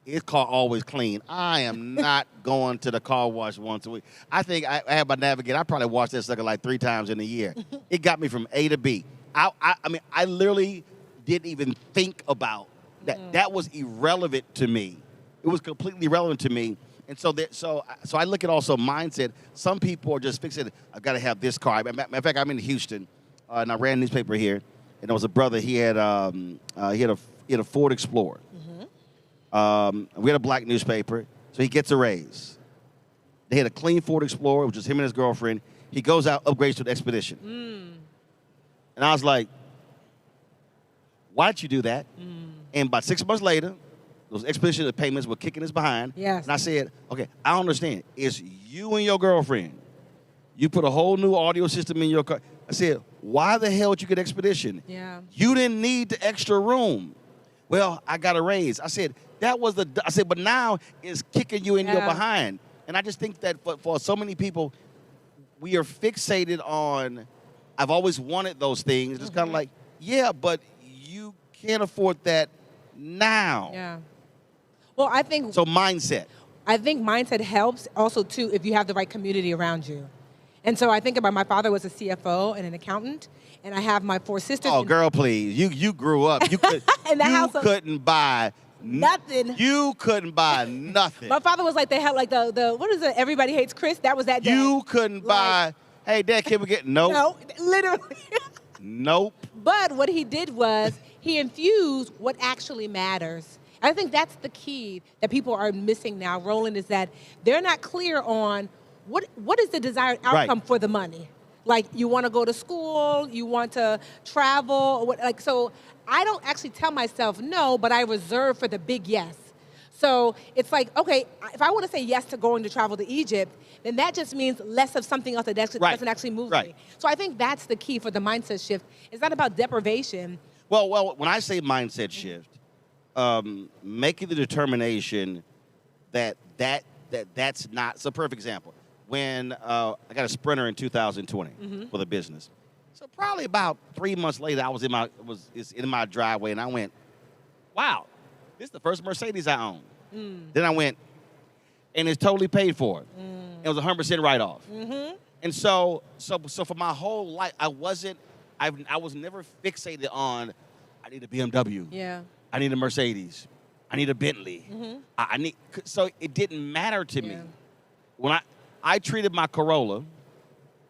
his car always clean. I am not going to the car wash once a week. I think I have my Navigator. I probably wash that sucker like 3 times in a year. It got me from A to B. I literally didn't even think about that. That was irrelevant to me. It was completely irrelevant to me. And so I look at also mindset. Some people are just fixated, I've got to have this car. Matter of fact, I'm in Houston, and I ran a newspaper here, and there was a brother, he had a Ford Explorer. We had a black newspaper, so he gets a raise. They had a clean Ford Explorer, which was him and his girlfriend. He goes out, upgrades to the Expedition. And I was like, why'd you do that? And about 6 months later, those Expedition payments were kicking us behind. Yes. And I said, okay, I don't understand. It's you and your girlfriend. You put a whole new audio system in your car. I said, why the hell did you get Expedition? Yeah. You didn't need the extra room. Well, I got a raise. I said, but now it's kicking you in your behind. And I just think that for so many people, we are fixated on, I've always wanted those things. It's kind of like, yeah, but you can't afford that now. Yeah. Well, I think... So mindset. I think mindset helps also, too, if you have the right community around you. And so I think about my father was a CFO and an accountant, and I have my 4 sisters. Oh, girl, please. You grew up. You couldn't buy nothing. You couldn't buy nothing. My father was like, they had like the what is it? Everybody Hates Chris. That was that day. You couldn't buy, hey, Dad, can we get, nope. No, literally. Nope. But what he did was he infused what actually matters. I think that's the key that people are missing now, Roland, is that they're not clear on what is the desired outcome for the money. Like, you want to go to school, you want to travel, so I don't actually tell myself no, but I reserve for the big yes. So it's like, okay, if I want to say yes to going to travel to Egypt, then that just means less of something else that doesn't actually move me. So I think that's the key for the mindset shift. It's not about deprivation. Well, when I say mindset shift, making the determination that's not. It's a perfect example. When I got a Sprinter in 2020 for the business, so probably about 3 months later, I was in my driveway, and I went, "Wow, this is the first Mercedes I own." Then I went, and it's totally paid for. It was 100% write-off. And so for my whole life, I was never fixated on, I need a BMW. Yeah. I need a Mercedes. I need a Bentley. So it didn't matter to me. When I treated my Corolla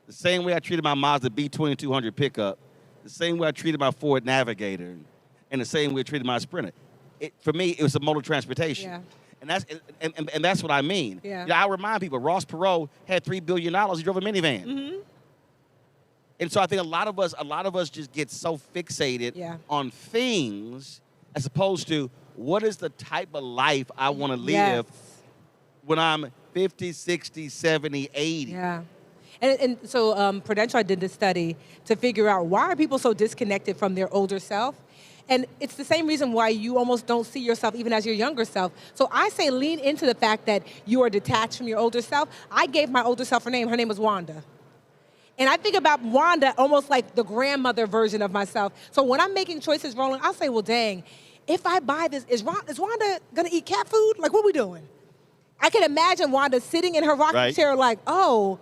the same way I treated my Mazda B2200 pickup, the same way I treated my Ford Navigator, and the same way I treated my Sprinter. For me, it was a mode of transportation. Yeah. And that's what I mean. Yeah. I remind people, Ross Perot had $3 billion. He drove a minivan. And so I think a lot of us just get so fixated on things as opposed to what is the type of life I want to live when I'm 50, 60, 70, 80. Yeah. And so Prudential did this study to figure out why are people so disconnected from their older self. And it's the same reason why you almost don't see yourself even as your younger self. So I say lean into the fact that you are detached from your older self. I gave my older self her name. Her name was Wanda. And I think about Wanda almost like the grandmother version of myself. So when I'm making choices, Roland, I'll say, well, dang, if I buy this, is Wanda gonna eat cat food? Like, what are we doing? I can imagine Wanda sitting in her rocking chair like, oh,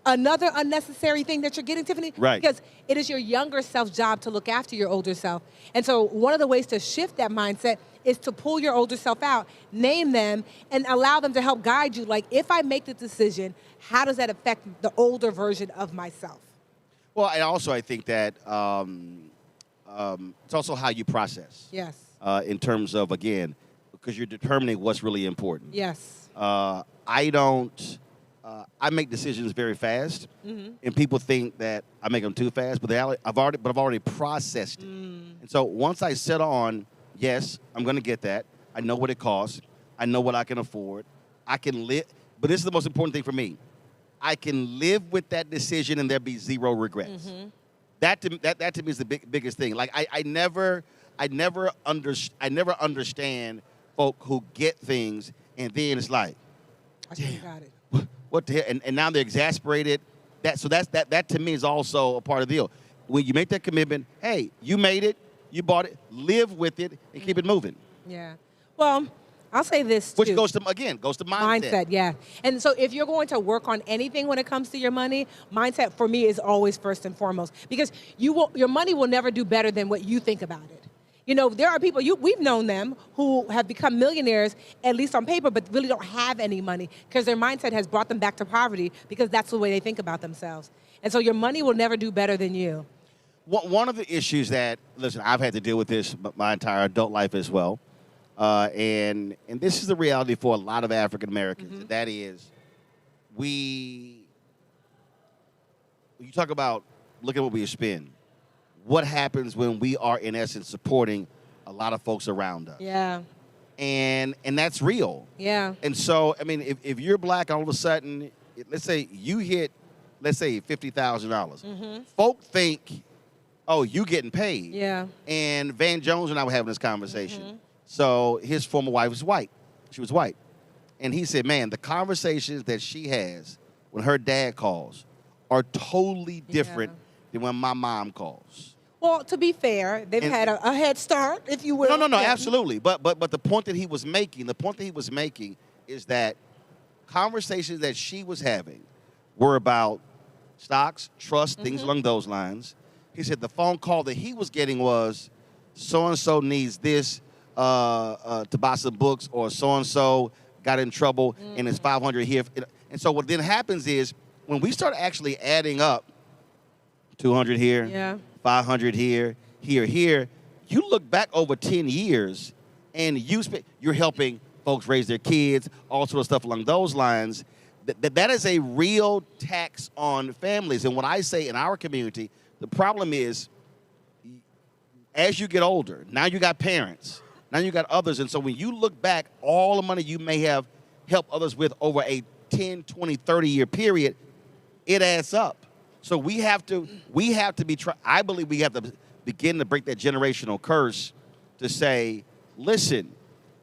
another unnecessary thing that you're getting, Tiffany? Right. Because it is your younger self's job to look after your older self. And so one of the ways to shift that mindset is to pull your older self out, name them, and allow them to help guide you. Like, if I make the decision, how does that affect the older version of myself? Well, and also I think that it's also how you process. Yes. In terms of, again, because you're determining what's really important. Yes. I make decisions very fast, Mm-hmm. and people think that I make them too fast, but I've already processed it. And so once I set on, yes, I'm going to get that. I know what it costs. I know what I can afford. I can live. But this is the most important thing for me. I can live with that decision, and there be zero regrets. Mm-hmm. That to me is the biggest thing. Like I never understand folk who get things and then it's like, I just got it. what the hell? And now they're exasperated. That to me is also a part of the deal. When you make that commitment, hey, you made it, you bought it, live with it, and keep it moving. Yeah. Well, I'll say this too. Which goes to mindset. Yeah. And so if you're going to work on anything when it comes to your money, mindset for me is always first and foremost, because your money will never do better than what you think about it. You know, there are people, we've known them who have become millionaires, at least on paper, but really don't have any money because their mindset has brought them back to poverty because that's the way they think about themselves. And so your money will never do better than you. One of the issues that, listen, I've had to deal with this my entire adult life as well. And this is the reality for a lot of African Americans. Mm-hmm. And that is, you talk about, look at what we spend. What happens when we are, in essence, supporting a lot of folks around us? Yeah. And that's real. Yeah. And so, I mean, if you're black, all of a sudden, let's say you hit, let's say $50,000. Mm-hmm. Folk think, oh, you getting paid. Yeah. And Van Jones and I were having this conversation. Mm-hmm. So his former wife was white. She was white. And he said, man, the conversations that she has when her dad calls are totally different than when my mom calls. Well, to be fair, they've had a head start, if you will. No, absolutely. But the point that he was making, is that conversations that she was having were about stocks, trust, things along those lines. He said the phone call that he was getting was, so-and-so needs this to buy some books, or so-and-so got in trouble and it's $500 here. And so what then happens is, when we start actually adding up 200 here, 500 here, here, you look back over 10 years and you're helping folks raise their kids, all sort of stuff along those lines. That is a real tax on families. And what I say in our community, the problem is, as you get older, now you got parents, now you got others. And so when you look back, all the money you may have helped others with over a 10, 20, 30-year period, it adds up. So we have to I believe we have to begin to break that generational curse to say, listen,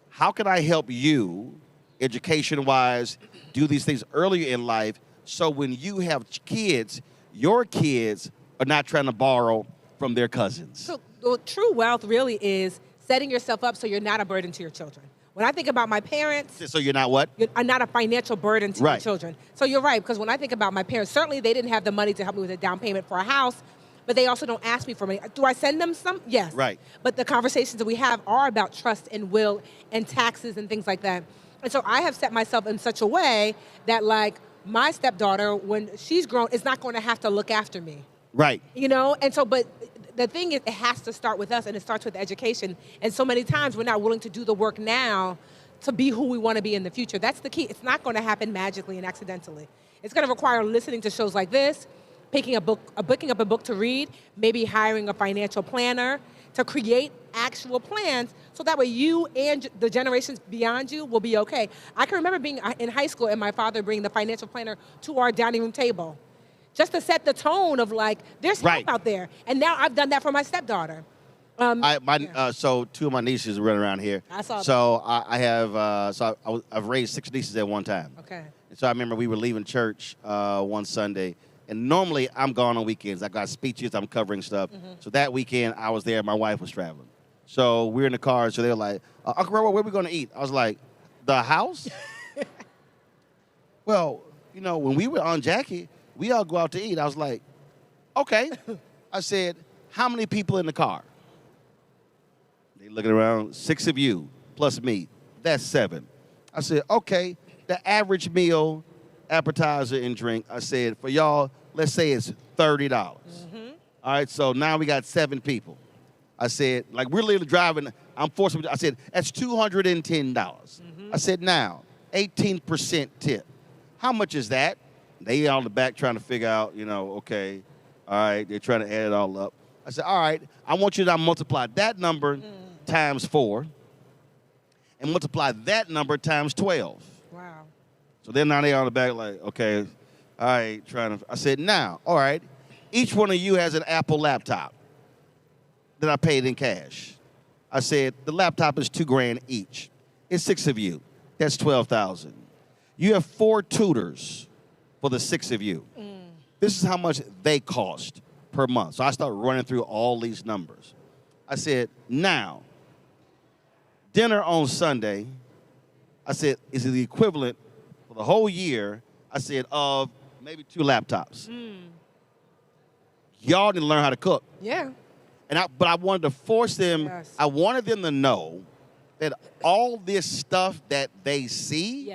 how can I help you education-wise do these things earlier in life, so when you have kids, your kids are not trying to borrow from their cousins. So true wealth really is setting yourself up so you're not a burden to your children. When I think about my parents... So you're not what? I'm not a financial burden to my children. So you're right, because when I think about my parents, certainly they didn't have the money to help me with a down payment for a house, but they also don't ask me for money. Do I send them some? Yes. Right. But the conversations that we have are about trust and will and taxes and things like that. And so I have set myself in such a way that, like, my stepdaughter, when she's grown, is not going to have to look after me. Right. You know? And so, but the thing is, it has to start with us, and it starts with education. And so many times we're not willing to do the work now to be who we want to be in the future. That's the key. It's not going to happen magically and accidentally. It's going to require listening to shows like this, picking up a book to read, maybe hiring a financial planner to create actual plans, so that way you and the generations beyond you will be okay. I can remember being in high school and my father bringing the financial planner to our dining room table, just to set the tone of, like, there's help out there. And now I've done that for my stepdaughter. So two of my nieces run around here. I saw so I've raised 6 nieces at one time. Okay. And so I remember we were leaving church one Sunday, And normally I'm gone on weekends. I got speeches, I'm covering stuff. So that weekend I was there, my wife was traveling. So we're in the car, so they're like, Uncle Robert, where are we going to eat? I was like, the house? Well, you know, when we were on Jackie, we all go out to eat. I was like, okay. I said, how many people in the car? They looking around, 6 of you plus me. That's 7. I said, okay, the average meal, appetizer and drink, I said, for y'all, let's say it's $30. All right, so now we got 7 people. I said, like, we're literally driving. I'm forcing. I said, that's $210. I said, now, 18% tip. How much is that? They on the back trying to figure out, you know, okay, all right, they're trying to add it all up. I said, all right, I want you to now multiply that number times 4 and multiply that number times 12. Wow. So then now they on the back like, okay, all right, trying to. I said, now, all right, each one of you has an Apple laptop that I paid in cash. I said, the laptop is $2,000 each. It's 6 of you. That's $12,000. You have 4 tutors for the 6 of you. This is how much they cost per month. So I started running through all these numbers. I said, now, dinner on Sunday, I said, is it the equivalent for the whole year, I said, of maybe 2 laptops. Y'all didn't learn how to cook. Yeah. But I wanted to force them, Yes. I wanted them to know that all this stuff that they see,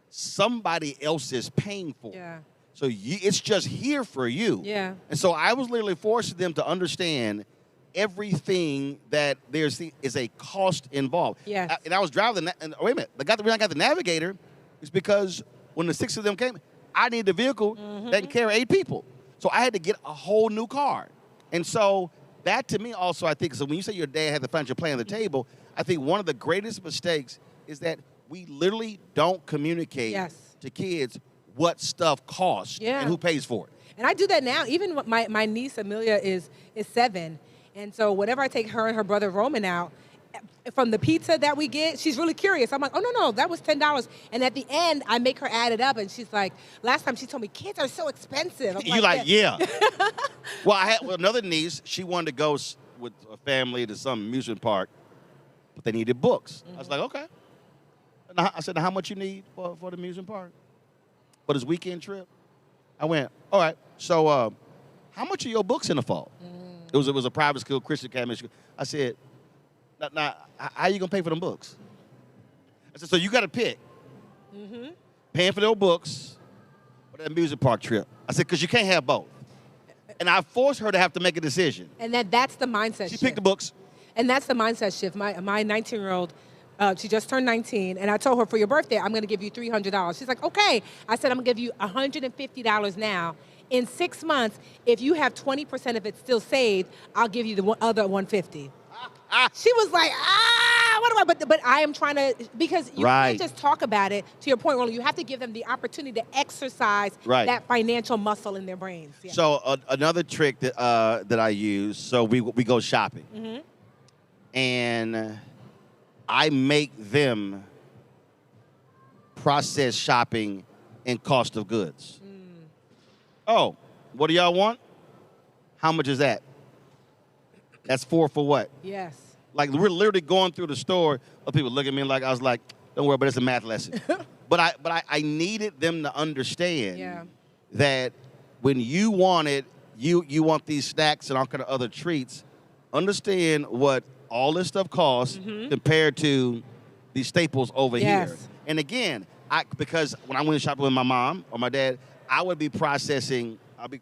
somebody else is paying for. Yeah. So it's just here for you. Yeah. And so I was literally forcing them to understand everything that is a cost involved. Yes. And I was driving, and wait a minute, the reason I got the Navigator is because when the 6 of them came, I needed a vehicle that can carry 8 people. So I had to get a whole new car. And so that to me also, I think, so when you say your dad had the financial plan on the table, I think one of the greatest mistakes is that we literally don't communicate to kids what stuff costs and who pays for it. And I do that now. Even my niece Amelia is 7, and so whenever I take her and her brother Roman out, from the pizza that we get, she's really curious. I'm like, oh no, that was $10. And at the end, I make her add it up, and she's like, last time she told me kids are so expensive. You like, yeah. Well, I had another niece. She wanted to go with a family to some amusement park, but they needed books. I was like, okay. And I said, now, how much you need for the amusement park? For this weekend trip? I went, all right, so how much are your books in the fall? It was a private school, Christian academy school. I said, now, how you going to pay for them books? I said, so you got to pick. Paying for their books or the amusement park trip. I said, because you can't have both. And I forced her to have to make a decision. And that's the mindset shift. She picked the books. And that's the mindset shift. My 19-year-old, she just turned 19, and I told her, for your birthday, I'm going to give you $300. She's like, okay. I said, I'm going to give you $150 now. In 6 months, if you have 20% of it still saved, I'll give you the other $150. She was like, what do I? But I am trying to, because you can't just talk about it. To your point, Roland, you have to give them the opportunity to exercise that financial muscle in their brains. Yeah. So another trick that I use, so we go shopping. And I make them process shopping and cost of goods. Oh, what do y'all want? How much is that? That's 4 for what? Yes. Like, we're literally going through the store. People look at me like, I was like, don't worry, but it's a math lesson. but I needed them to understand that when you want it, you want these snacks and all kind of other treats, understand what all this stuff costs compared to these staples over here. And again, because when I went shopping with my mom or my dad, I would be processing, but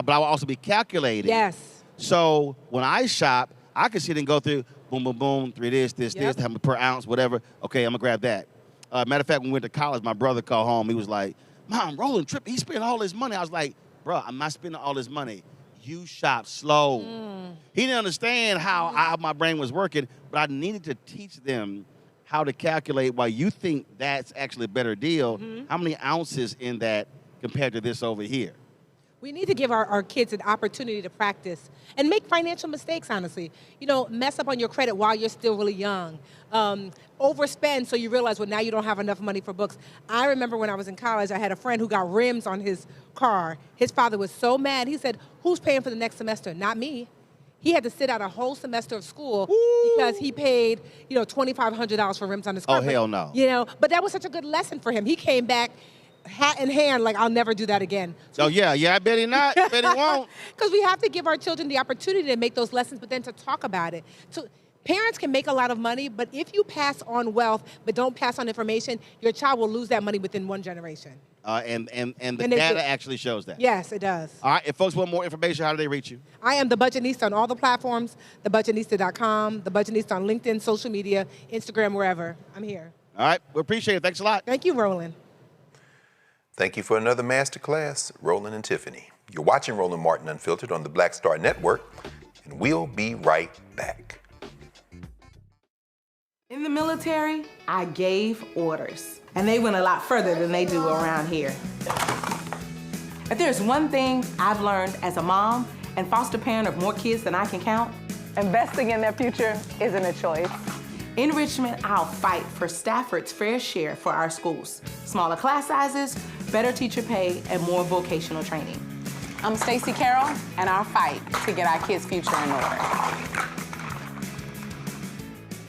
I would also be calculating. Yes. So when I shop, I can sit and go through, boom, boom, boom, 3 this, how much per ounce, whatever. Okay, I'm going to grab that. Matter of fact, when we went to college, my brother called home. He was like, Mom, Roland trip, he spent all his money. I was like, bro, I'm not spending all this money. You shop slow. He didn't understand how my brain was working, but I needed to teach them how to calculate why you think that's actually a better deal. How many ounces in that compared to this over here? We need to give our kids an opportunity to practice and make financial mistakes, honestly. Mess up on your credit while you're still really young. Overspend so you realize, well, now you don't have enough money for books. I remember when I was in college, I had a friend who got rims on his car. His father was so mad. He said, who's paying for the next semester? Not me. He had to sit out a whole semester of school because he paid, $2,500 for rims on his car. Oh, hell no. But that was such a good lesson for him. He came back hat in hand, like, I'll never do that again. Oh, yeah, I bet he not. I bet he won't. Because we have to give our children the opportunity to make those lessons, but then to talk about it. Parents can make a lot of money, but if you pass on wealth but don't pass on information, your child will lose that money within one generation. And the data actually shows that. Yes, it does. All right, if folks want more information, how do they reach you? I am The Budgetnista on all the platforms, thebudgetnista.com, The Budgetnista on LinkedIn, social media, Instagram, wherever. I'm here. All right, we appreciate it. Thanks a lot. Thank you, Roland. Thank you for another masterclass, Roland and Tiffany. You're watching Roland Martin Unfiltered on the Black Star Network, and we'll be right back. In the military, I gave orders, and they went a lot further than they do around here. If there's one thing I've learned as a mom and foster parent of more kids than I can count, Investing in their future isn't a choice. in Richmond, I'll fight for Stafford's fair share for our schools. Smaller class sizes, better teacher pay, and more vocational training. I'm Stacey Carroll, and our fight to get our kids' future in order.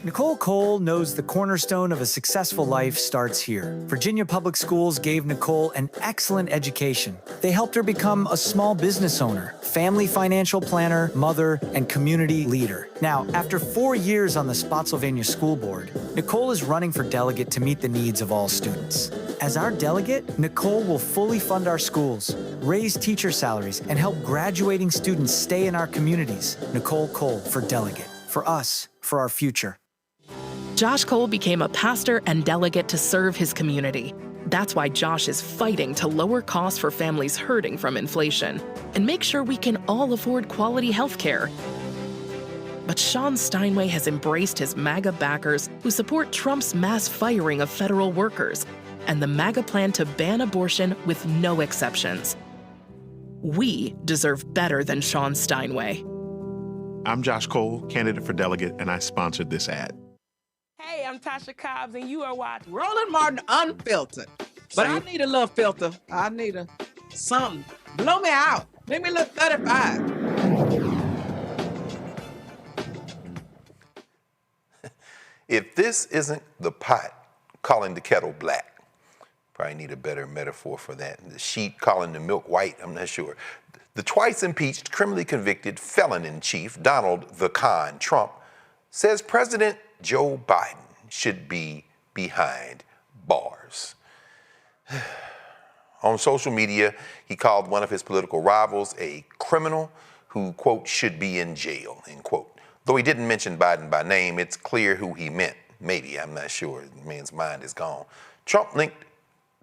Nicole Cole knows the cornerstone of a successful life starts here. Virginia Public Schools gave Nicole an excellent education. They helped her become a small business owner, family financial planner, mother, and community leader. Now, after 4 years on the Spotsylvania School Board, Nicole is running for delegate to meet the needs of all students. As our delegate, Nicole will fully fund our schools, raise teacher salaries, and help graduating students stay in our communities. Nicole Cole for delegate. For us, for our future. Josh Cole became a pastor and delegate to serve his community. That's why Josh is fighting to lower costs for families hurting from inflation and make sure we can all afford quality health care. But Sean Steinway has embraced his MAGA backers who support Trump's mass firing of federal workers and the MAGA plan to ban abortion with no exceptions. We deserve better than Sean Steinway. I'm Josh Cole, candidate for delegate, and I sponsored this ad. Hey, I'm Tasha Cobbs, and you are watching Roland Martin Unfiltered. But I need a little filter. I need something. Blow me out. Make me look 35. If this isn't the pot calling the kettle black, probably need a better metaphor for that. The sheep calling the milk white, I'm not sure. The twice impeached, criminally convicted felon-in-chief, Donald the Con Trump, says President Joe Biden should be behind bars. On social media, he called one of his political rivals a criminal who, quote, should be in jail, end quote. Though he didn't mention Biden by name, it's clear who he meant. Maybe, I'm not sure. The man's mind is gone. Trump linked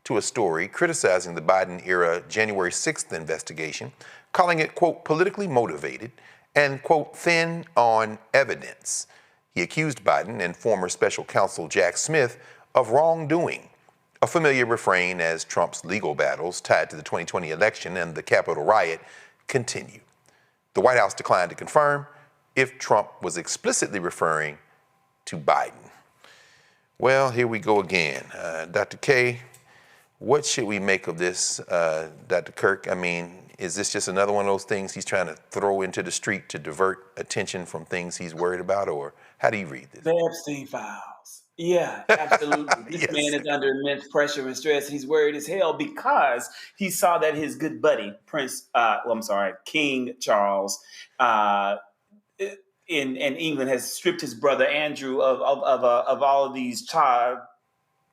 to a story criticizing the Biden-era January 6th investigation, calling it, quote, politically motivated and, quote, thin on evidence. He accused Biden and former special counsel Jack Smith of wrongdoing, a familiar refrain as Trump's legal battles tied to the 2020 election and the Capitol riot continue. The White House declined to confirm if Trump was explicitly referring to Biden. Well, here we go again. Dr. K, what should we make of this, Dr. Kirk? I mean, is this just another one of those things he's trying to throw into the street to divert attention from things he's worried about, or how do you read this? The Epstein files. Yeah, absolutely. This man is under immense pressure and stress. He's worried as hell because he saw that his good buddy, King Charles, in England has stripped his brother Andrew of all of these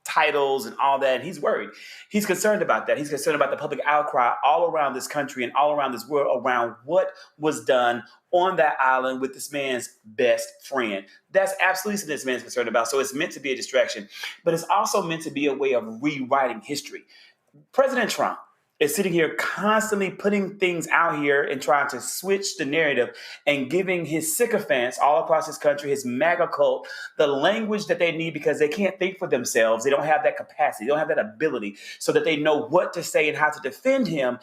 titles and all that. And he's worried. He's concerned about that. He's concerned about the public outcry all around this country and all around this world around what was done on that island with this man's best friend. That's absolutely something this man's concerned about. So it's meant to be a distraction, but it's also meant to be a way of rewriting history. President Trump is sitting here constantly putting things out here and trying to switch the narrative and giving his sycophants all across this country, his MAGA cult, the language that they need because they can't think for themselves. They don't have that capacity. They don't have that ability so that they know what to say and how to defend him.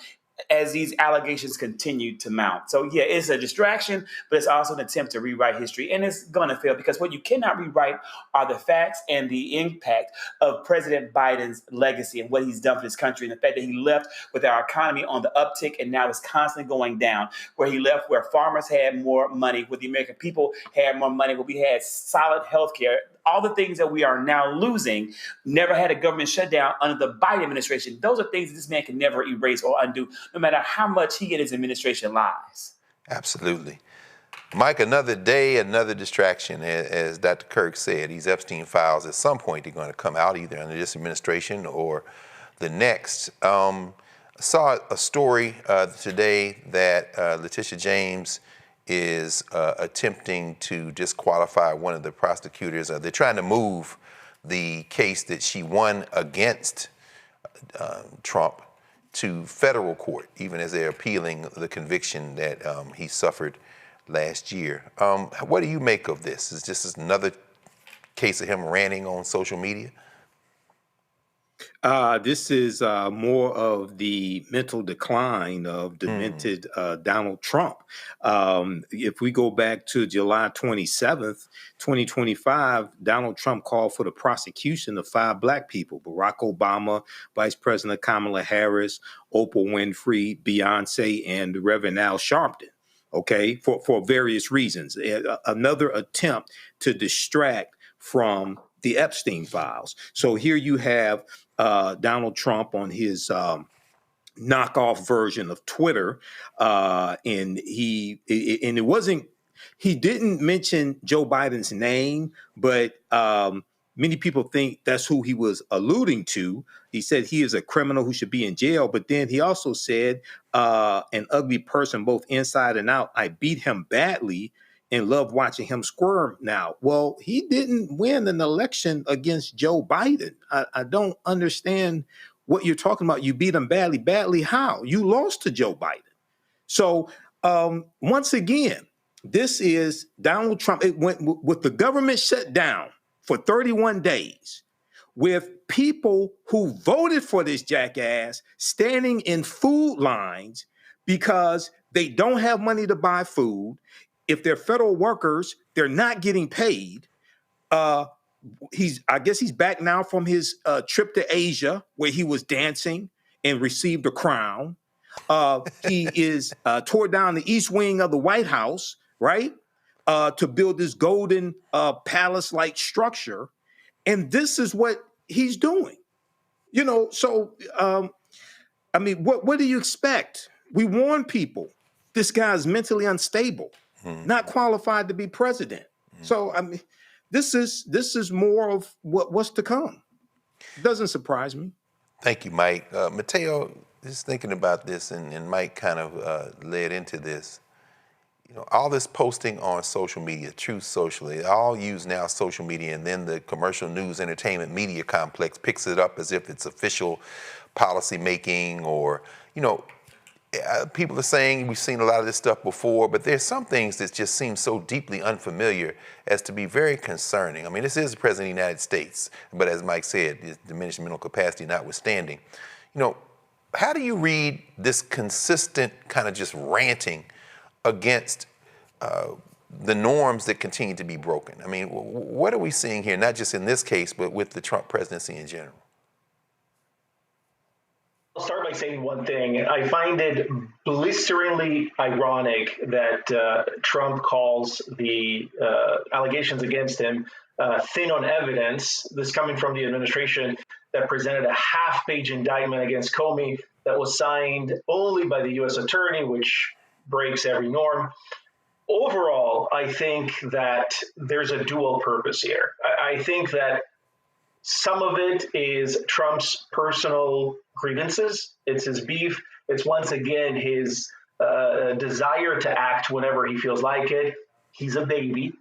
as these allegations continue to mount. So yeah, it's a distraction, but it's also an attempt to rewrite history, and it's going to fail because what you cannot rewrite are the facts and the impact of President Biden's legacy and what he's done for this country, and the fact that he left with our economy on the uptick and now it's constantly going down, where he left where farmers had more money, where the American people had more money, where we had solid health care. All the things that we are now losing, never had a government shutdown under the Biden administration. Those are things that this man can never erase or undo, no matter how much he and his administration lies. Absolutely. Mike, another day, another distraction. As Dr. Kirk said, these Epstein files, at some point, they're going to come out either under this administration or the next. I saw a story today that Letitia James is attempting to disqualify one of the prosecutors. They're trying to move the case that she won against Trump to federal court, even as they're appealing the conviction that he suffered last year. What do you make of this? Is this another case of him ranting on social media? This is more of the mental decline of demented Donald Trump. If we go back to July 27th, 2025, Donald Trump called for the prosecution of 5 black people: Barack Obama, Vice President Kamala Harris, Oprah Winfrey, Beyonce, and Reverend Al Sharpton. Okay, for various reasons. Another attempt to distract from the Epstein files. So here you have Donald Trump on his knockoff version of Twitter, and he didn't mention Joe Biden's name, but many people think that's who he was alluding to. He said he is a criminal who should be in jail, but then he also said an ugly person both inside and out. I beat him badly and love watching him squirm now. Well, he didn't win an election against Joe Biden. I don't understand what you're talking about. You beat him badly. Badly how? You lost to Joe Biden. So once again, this is Donald Trump. It went with the government shut down for 31 days, with people who voted for this jackass standing in food lines because they don't have money to buy food. If they're federal workers, they're not getting paid. I guess he's back now from his trip to Asia, where he was dancing and received a crown. He is tore down the east wing of the White House, right, to build this golden palace-like structure. And this is what he's doing. You know, so, I mean, what do you expect? We warn people. This guy's mentally unstable. Not qualified to be president. So I mean, this is more of what's to come. It doesn't surprise me. Thank you, Mike. Mateo, just thinking about this, and Mike kind of led into this. You know, all this posting on social media, Truth Social, they all use now social media, and then the commercial news entertainment media complex picks it up as if it's official policy making, or, you know, people are saying we've seen a lot of this stuff before, but there's some things that just seem so deeply unfamiliar as to be very concerning. I mean, this is the President of the United States, but as Mike said, his diminished mental capacity notwithstanding. You know, how do you read this consistent kind of just ranting against the norms that continue to be broken? I mean, what are we seeing here, not just in this case, but with the Trump presidency in general? I'll start by saying one thing. I find it blisteringly ironic that Trump calls the allegations against him thin on evidence. This coming from the administration that presented a half-page indictment against Comey that was signed only by the U.S. attorney, which breaks every norm. Overall, I think that there's a dual purpose here. I think that some of it is Trump's personal grievances. It's his beef. It's once again his desire to act whenever he feels like it. He's a baby.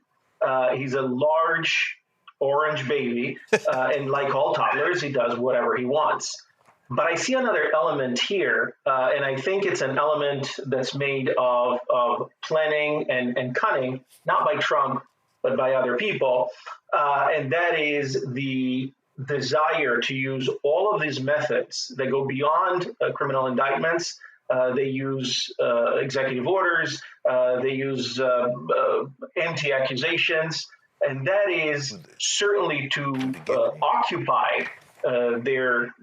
He's a large orange baby. And like all toddlers, he does whatever he wants. But I see another element here, and I think it's an element that's made of planning and cunning, not by Trump, but by other people. And that is the desire to use all of these methods that go beyond criminal indictments They use executive orders. They use empty accusations. And that is certainly to occupy their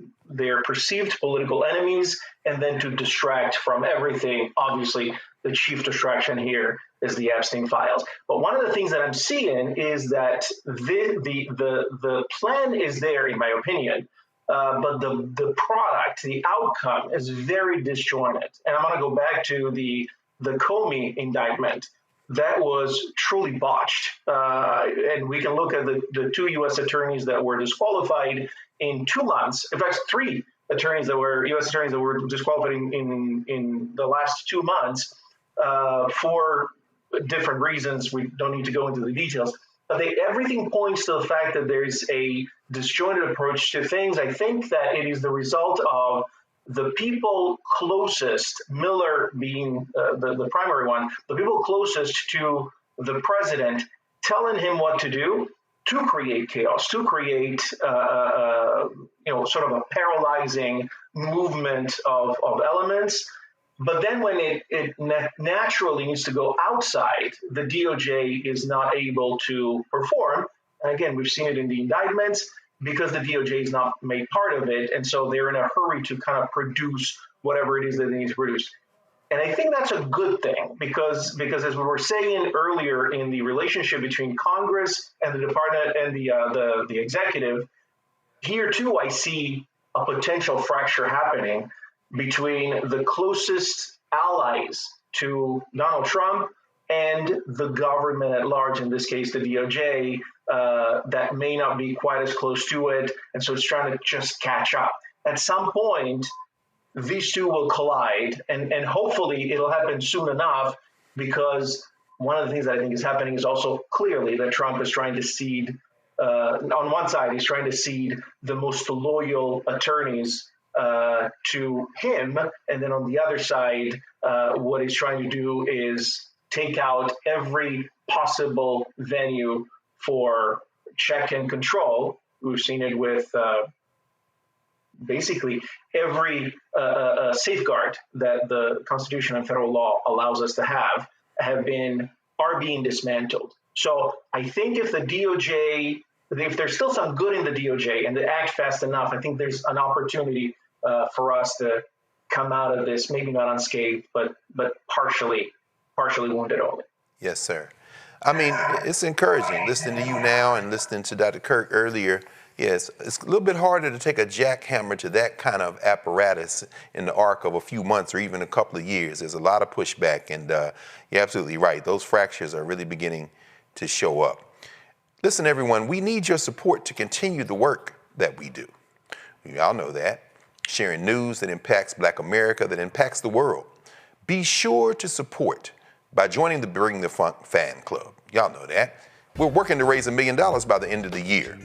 perceived political enemies and then to distract from everything. Obviously, the chief distraction here is the Epstein files. But one of the things that I'm seeing is that the plan is there, in my opinion, but the product, the outcome is very disjointed. And I'm going to go back to the Comey indictment. That was truly botched. And we can look at the two U.S. attorneys that were disqualified in 2 months. In fact, 3 attorneys that were U.S. attorneys that were disqualified in the last 2 months for different reasons. We don't need to go into the details. But everything points to the fact that there's a disjointed approach to things. I think that it is the result of the people closest, Miller being the primary one, the people closest to the president telling him what to do to create chaos, to create sort of a paralyzing movement of elements. But then when it naturally needs to go outside, the DOJ is not able to perform. And again, we've seen it in the indictments because the DOJ is not made part of it. And so they're in a hurry to kind of produce whatever it is that they need to produce. And I think that's a good thing because as we were saying earlier in the relationship between Congress and the department and the executive, here too I see a potential fracture happening between the closest allies to Donald Trump and the government at large, in this case, the DOJ, that may not be quite as close to it. And so it's trying to just catch up. At some point, these two will collide, and hopefully it'll happen soon enough, because one of the things that I think is happening is also clearly that Trump is trying to cede, on one side, he's trying to cede the most loyal attorneys to him. And then on the other side, what he's trying to do is take out every possible venue for check and control. We've seen it with basically every safeguard that the Constitution and federal law allows us to have are being dismantled. So I think if the DOJ, if there's still some good in the DOJ and they act fast enough, I think there's an opportunity for us to come out of this, maybe not unscathed, but partially wounded only. Yes, sir. I mean, it's encouraging listening to you now and listening to Dr. Kirk earlier. Yes, it's a little bit harder to take a jackhammer to that kind of apparatus in the arc of a few months or even a couple of years. There's a lot of pushback, and you're absolutely right. Those fractures are really beginning to show up. Listen, everyone, we need your support to continue the work that we do. You all know that. Sharing news that impacts Black America, that impacts the world. Be sure to support by joining the Bring the Funk fan club. Y'all know that. We're working to raise $1 million by the end of the year.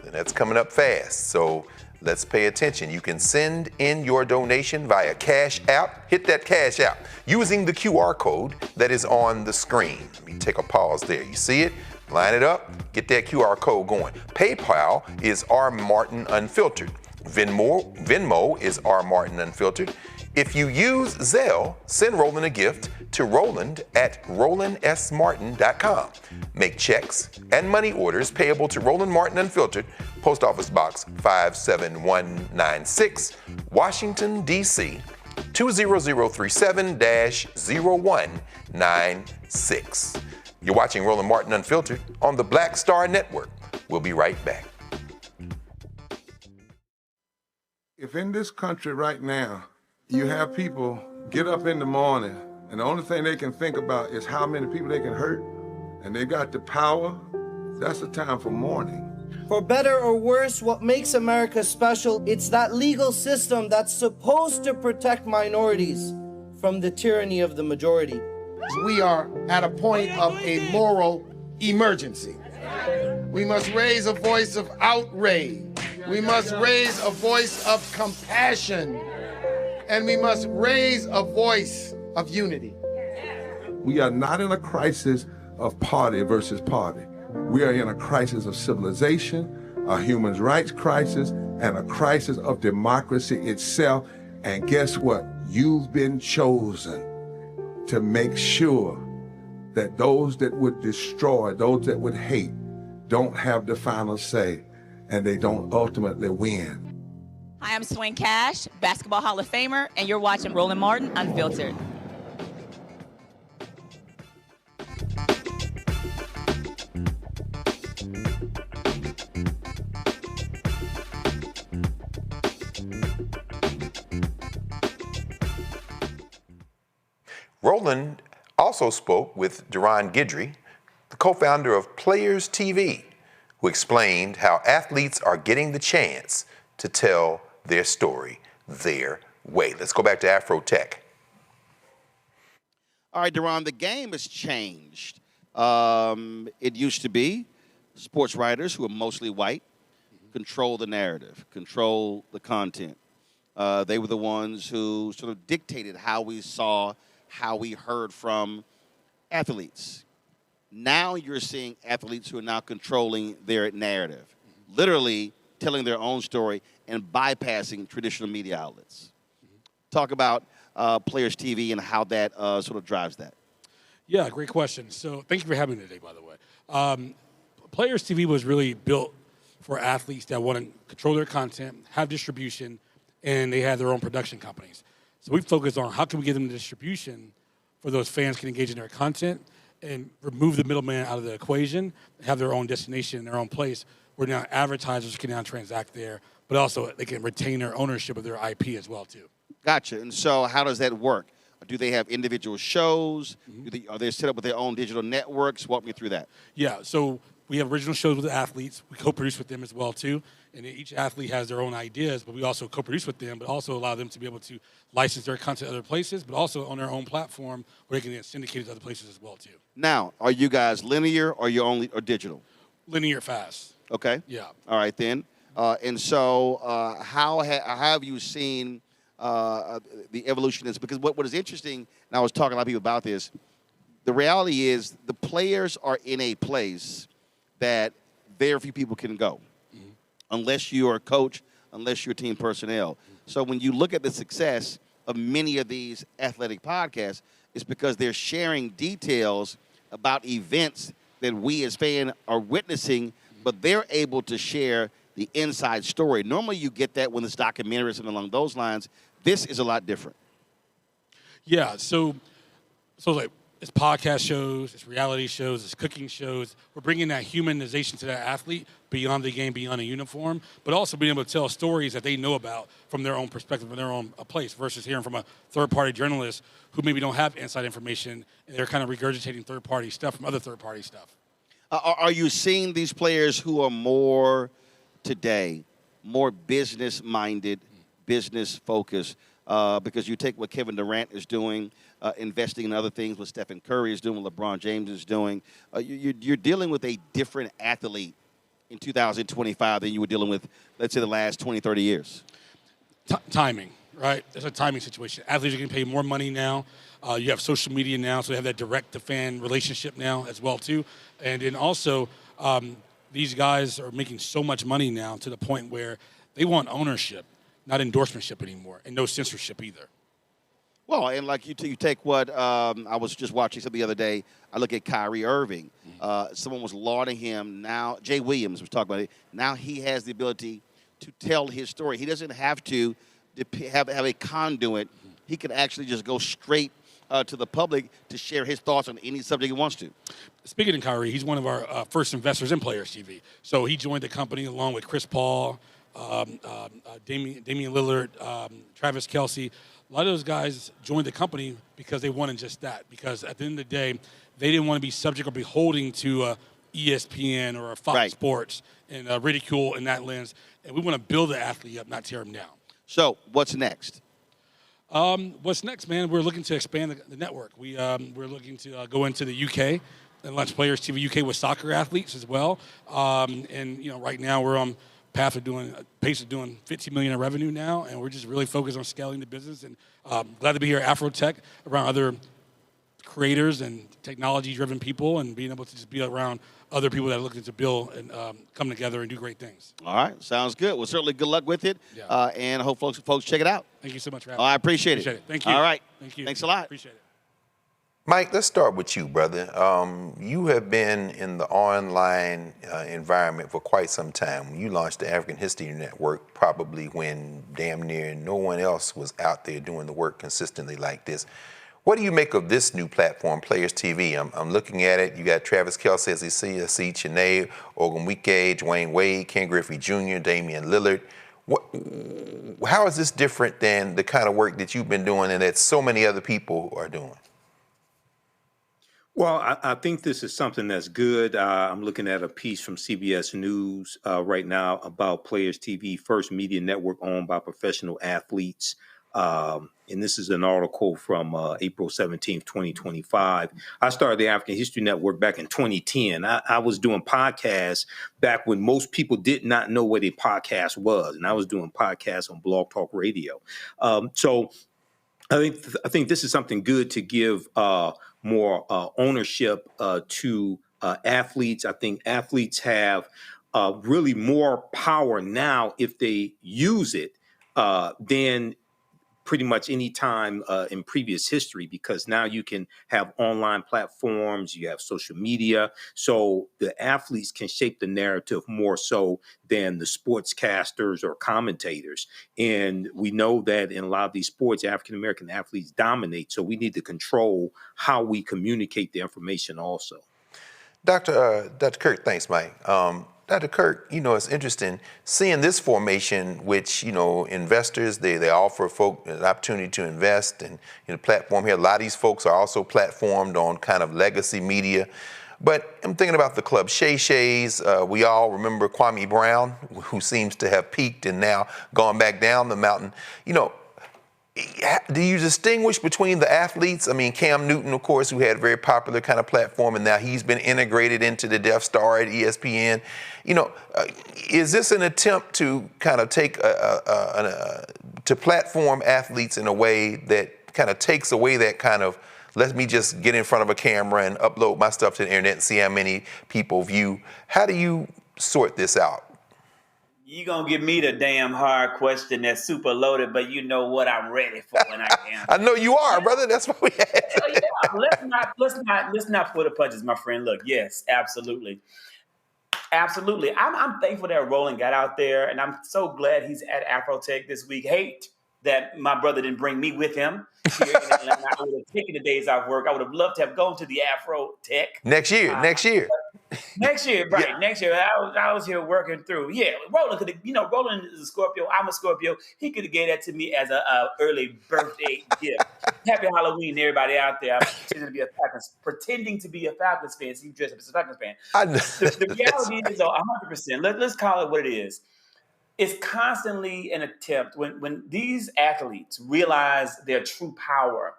And that's coming up fast, so let's pay attention. You can send in your donation via Cash App. Hit that Cash App using the QR code that is on the screen. Let me take a pause there. You see it? Line it up, get that QR code going. PayPal is R. Martin Unfiltered. Venmo is R. Martin Unfiltered. If you use Zelle, send Roland a gift to Roland at RolandSMartin.com. Make checks and money orders payable to Roland Martin Unfiltered, Post Office Box 57196, Washington, D.C. 20037-0196. You're watching Roland Martin Unfiltered on the Black Star Network. We'll be right back. If in this country right now, you have people get up in the morning and the only thing they can think about is how many people they can hurt, and they got the power, that's the time for mourning. For better or worse, what makes America special, it's that legal system that's supposed to protect minorities from the tyranny of the majority. We are at a point of a moral emergency. We must raise a voice of outrage. We must raise a voice of compassion. And we must raise a voice of unity. We are not in a crisis of party versus party. We are in a crisis of civilization, a human rights crisis, and a crisis of democracy itself. And guess what? You've been chosen to make sure that those that would destroy, those that would hate, don't have the final say, and they don't ultimately win. Hi, I'm Swing Cash, Basketball Hall of Famer, and you're watching Roland Martin Unfiltered. Roland also spoke with Deron Guidrey, the co-founder of Players TV, who explained how athletes are getting the chance to tell their story their way. Let's go back to AfroTech. All right, Deron, the game has changed. It used to be sports writers who are mostly white control the narrative, control the content. They were the ones who sort of dictated how we saw, how we heard from athletes. Now you're seeing athletes who are now controlling their narrative, literally telling their own story and bypassing traditional media outlets. Talk about Players TV and how that sort of drives that. Yeah, great question. So thank you for having me today, by the way. Players TV was really built for athletes that want to control their content, have distribution, and they have their own production companies. So we focus on how can we give them the distribution for those fans can engage in their content and remove the middleman out of the equation, have their own destination, their own place, where now advertisers can now transact there, but also they can retain their ownership of their IP as well, too. Gotcha. And so how does that work? Do they have individual shows? Are they set up with their own digital networks? Walk me through that. Yeah, so we have original shows with the athletes. We co-produce with them as well, too. And each athlete has their own ideas, but we also co-produce with them, but also allow them to be able to license their content other places, but also on their own platform where they can get syndicated to other places as well, too. Now, are you guys linear or you only or digital? Linear fast. Okay. Yeah. All right, then. And so how have you seen the evolution is? Because what is interesting, and I was talking to a lot of people about this, the reality is the players are in a place that very few people can go unless you are a coach, unless you're team personnel. So when you look at the success of many of these athletic podcasts, it's because they're sharing details about events that we as fans are witnessing, but they're able to share the inside story. Normally you get that when it's documentary or something along those lines. This is a lot different. Yeah, so like it's podcast shows, it's reality shows, it's cooking shows. We're bringing that humanization to that athlete beyond the game, beyond a uniform, but also being able to tell stories that they know about from their own perspective, from their own place, versus hearing from a third-party journalist who maybe don't have inside information, and they're kind of regurgitating third-party stuff from other third-party stuff. Are you seeing these players who are more today, more business-minded, business-focused? Because you take what Kevin Durant is doing, investing in other things, what Stephen Curry is doing, what LeBron James is doing. You're dealing with a different athlete in 2025 than you were dealing with, let's say, the last 20, 30 years. Timing, right? It's a timing situation. Athletes are getting paid more money now. You have social media now, so they have that direct-to-fan relationship now as well, too. And then also, these guys are making so much money now to the point where they want ownership, not endorsementship anymore, and no censorship either. Well, and like you take what I was just watching something the other day. I look at Kyrie Irving. Someone was lauding him. Now, Jay Williams was talking about it. Now he has the ability to tell his story. He doesn't have to have a conduit. He can actually just go straight to the public to share his thoughts on any subject he wants to. Speaking of Kyrie, he's one of our first investors in Players TV. So he joined the company along with Chris Paul, Damian Lillard, Travis Kelce. A lot of those guys joined the company because they wanted just that. Because at the end of the day, they didn't want to be subject or beholding to ESPN or Fox Sports and ridicule in that lens. And we want to build the athlete up, not tear him down. So what's next? What's next, man? We're looking to expand the network. We're looking to go into the UK and launch Players TV UK with soccer athletes as well. And right now we're on pace of doing $50 million in revenue now, and we're just really focused on scaling the business. And glad to be here at AfroTech around other creators and technology-driven people, and being able to just be around other people that are looking to build and come together and do great things. All right, sounds good. Well, certainly good luck with it, and I hope folks check it out. Thank you so much for having me. I appreciate it. Thank you. All right. Thank you. Thanks a lot. Appreciate it. Mike, let's start with you, brother. You have been in the online environment for quite some time. You launched the African History Network probably when damn near no one else was out there doing the work consistently like this. What do you make of this new platform, Players TV? I'm looking at it. You got Travis Kelce, as you see, Chene, Ogunwike, Dwayne Wade, Ken Griffey Jr., Damian Lillard. How is this different than the kind of work that you've been doing and that so many other people are doing? Well, I think this is something that's good. I'm looking at a piece from CBS News right now about Players TV, first media network owned by professional athletes. And this is an article from April 17th, 2025. I started the African History Network back in 2010. I was doing podcasts back when most people did not know what a podcast was. And I was doing podcasts on Blog Talk Radio. So I think this is something good to give more ownership to athletes. I think athletes have really more power now if they use it than pretty much any time in previous history, because now you can have online platforms, you have social media, so the athletes can shape the narrative more so than the sportscasters or commentators. And we know that in a lot of these sports, African-American athletes dominate, so we need to control how we communicate the information also. Dr. Kirk, thanks, Mike. Dr. Kirk, it's interesting seeing this formation, which, investors, they offer folk an opportunity to invest and platform here. A lot of these folks are also platformed on kind of legacy media. But I'm thinking about the club Shay Shays. We all remember Kwame Brown, who seems to have peaked and now gone back down the mountain. Do you distinguish between the athletes? I mean, Cam Newton, of course, who had a very popular kind of platform, and now he's been integrated into the Death Star at ESPN. Is this an attempt to kind of take to platform athletes in a way that kind of takes away that kind of, let me just get in front of a camera and upload my stuff to the internet and see how many people view? How do you sort this out? You're going to give me the damn hard question that's super loaded, but you know what I'm ready for when I am. I know you are, brother. That's what we had. Let's not pull the punches, my friend. Look, yes, absolutely. Absolutely. I'm thankful that Roland got out there, and I'm so glad he's at AfroTech this week. Hate that my brother didn't bring me with him here in Atlanta. I would have taken the days off work. I would have loved to have gone to the AfroTech. Next year. Next year, right? Yeah. Next year, I was here working through. Yeah, Roland could have. Roland is a Scorpio. I'm a Scorpio. He could have gave that to me as a early birthday gift. Happy Halloween, to everybody out there. I'm pretending to be a Falcons fan. So you dress up as a Falcons fan. The reality is, 100%. Let's call it what it is. It's constantly an attempt when these athletes realize their true power.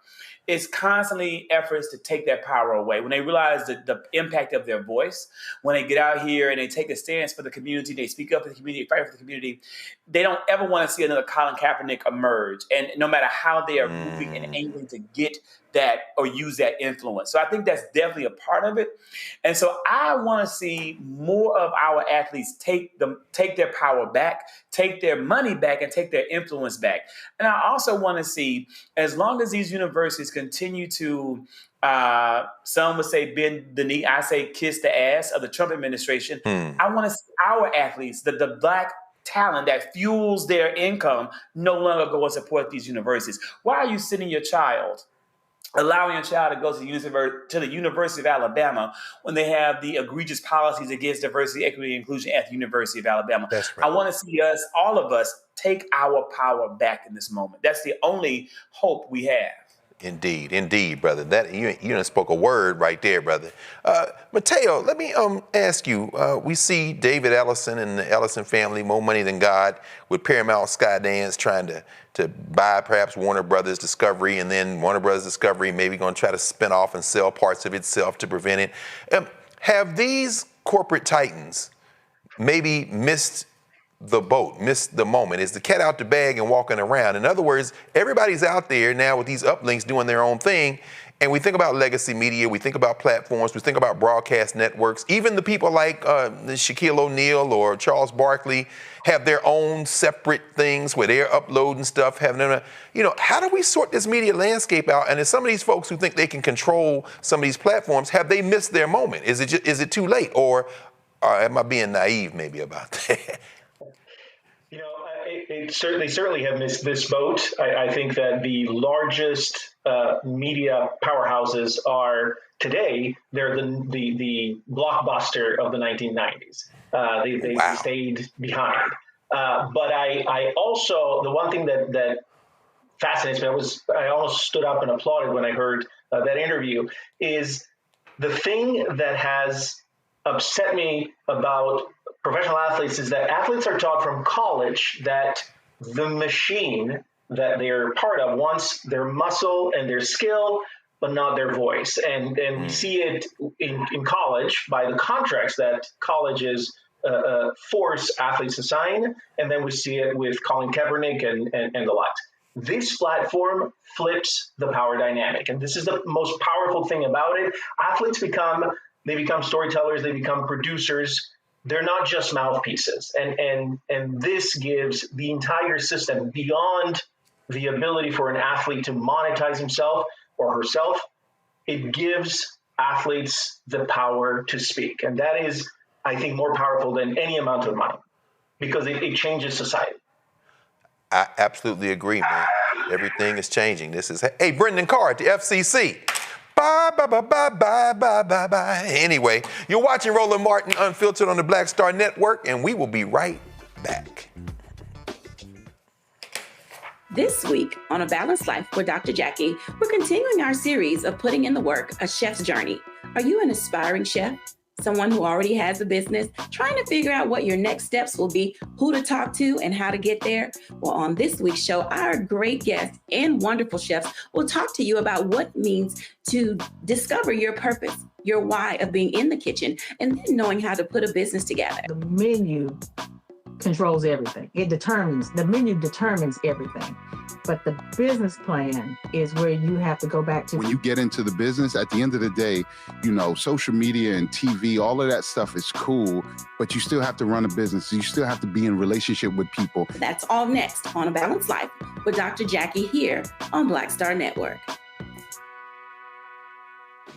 It's constantly efforts to take that power away. When they realize the impact of their voice, when they get out here and they take a stance for the community, they speak up for the community, fight for the community, they don't ever want to see another Colin Kaepernick emerge. And no matter how they are moving and aiming to get that or use that influence. So I think that's definitely a part of it. And so I want to see more of our athletes take their power back, take their money back, and take their influence back. And I also want to see, as long as these universities continue to, some would say bend the knee, I say kiss the ass of the Trump administration. I want to see our athletes, the Black talent that fuels their income, no longer go and support these universities. Why are you sending your child, allowing your child to go to the University of Alabama when they have the egregious policies against diversity, equity, and inclusion at the University of Alabama? That's right. I want to see us, all of us, take our power back in this moment. That's the only hope we have. Indeed, brother. That you done spoke a word right there, brother. Mateo, let me ask you. We see David Ellison and the Ellison family, More Money Than God, with Paramount Skydance trying to buy perhaps Warner Brothers Discovery, and then Warner Brothers Discovery maybe going to try to spin off and sell parts of itself to prevent it. Have these corporate titans maybe missed the boat, missed the moment? Is the cat out the bag and walking around? In other words, everybody's out there now with these uplinks doing their own thing, And we think about legacy media, we think about platforms, we think about broadcast networks. Even the people like Shaquille O'Neal or Charles Barkley have their own separate things where they're uploading stuff. How do we sort this media landscape out? And as some of these folks who think they can control some of these platforms, have they missed their moment? Is it too late? Or am I being naive maybe about that? They certainly have missed this boat. I think that the largest media powerhouses are today, they're the Blockbuster of the 1990s. They stayed behind. But I also, the one thing that fascinates me, I almost stood up and applauded when I heard that interview, is the thing that has upset me about professional athletes is that athletes are taught from college that the machine that they're part of wants their muscle and their skill, but not their voice. And we see it in college by the contracts that colleges force athletes to sign. And then we see it with Colin Kaepernick and the like. This platform flips the power dynamic. And this is the most powerful thing about it. Athletes become storytellers, they become producers. They're not just mouthpieces. And this gives the entire system, beyond the ability for an athlete to monetize himself or herself, it gives athletes the power to speak. And that is, I think, more powerful than any amount of money, because it changes society. I absolutely agree, man. Everything is changing. Hey, Brendan Carr at the FCC. Bye, bye, bye, bye, bye, bye, bye, bye. Anyway, you're watching Roland Martin Unfiltered on the Black Star Network, and we will be right back. This week on A Balanced Life with Dr. Jackie, we're continuing our series of putting in the work, A Chef's Journey. Are you an aspiring chef? Someone who already has a business, trying to figure out what your next steps will be, who to talk to, and how to get there? Well, on this week's show, our great guests and wonderful chefs will talk to you about what it means to discover your purpose, your why of being in the kitchen, and then knowing how to put a business together. The menu controls everything. The menu determines everything. But the business plan is where you have to go back to. When you get into the business, at the end of the day, social media and TV, all of that stuff is cool, but you still have to run a business. You still have to be in relationship with people. That's all next on A Balanced Life with Dr. Jackie here on Black Star Network.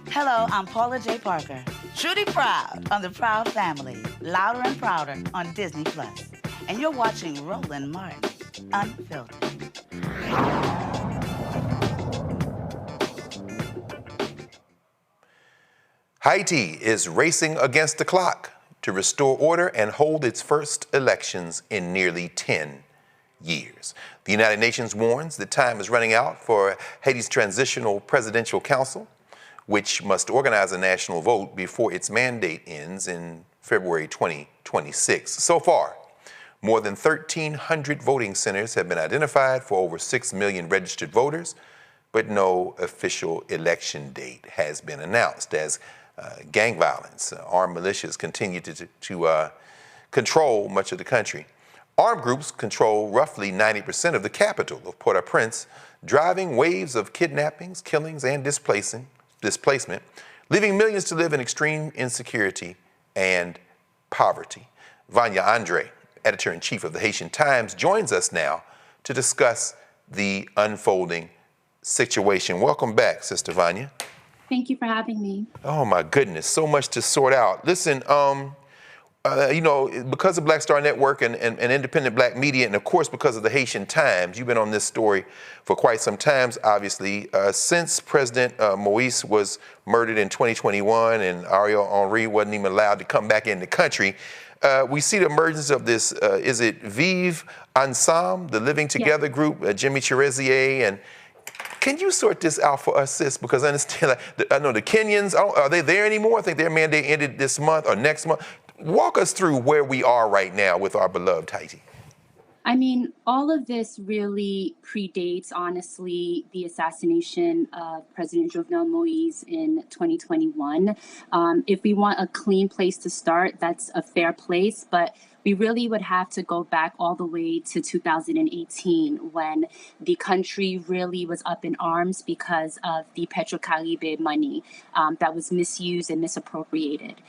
Hello, I'm Paula J. Parker. Truly proud on the Proud Family, Louder and Prouder on Disney+. And you're watching Roland Martin Unfiltered. Haiti is racing against the clock to restore order and hold its first elections in nearly 10 years. The United Nations warns that time is running out for Haiti's Transitional Presidential Council, which must organize a national vote before its mandate ends in February 2026. So far, more than 1,300 voting centers have been identified for over 6 million registered voters, but no official election date has been announced as gang violence, armed militias continue to control much of the country. Armed groups control roughly 90% of the capital of Port-au-Prince, driving waves of kidnappings, killings, and displacement, leaving millions to live in extreme insecurity and poverty. Vanya Andre, editor-in-chief of the Haitian Times, joins us now to discuss the unfolding situation. Welcome back, Sister Vanya. Thank you for having me. Oh my goodness, so much to sort out. Listen, because of Black Star Network and independent black media, and of course because of the Haitian Times, you've been on this story for quite some time, obviously. Since President Moïse was murdered in 2021 and Ariel Henry wasn't even allowed to come back in the country, we see the emergence of this, is it Vive Ensemble, the Living Together group, Jimmy Cherezier, and can you sort this out for us, sis? Because I understand, I know the Kenyans, are they there anymore? I think their mandate ended this month or next month. Walk us through where we are right now with our beloved Haiti. I mean, all of this really predates, honestly, the assassination of President Jovenel Moïse in 2021. If we want a clean place to start, that's a fair place. But we really would have to go back all the way to 2018 when the country really was up in arms because of the Petrocaribe money that was misused and misappropriated.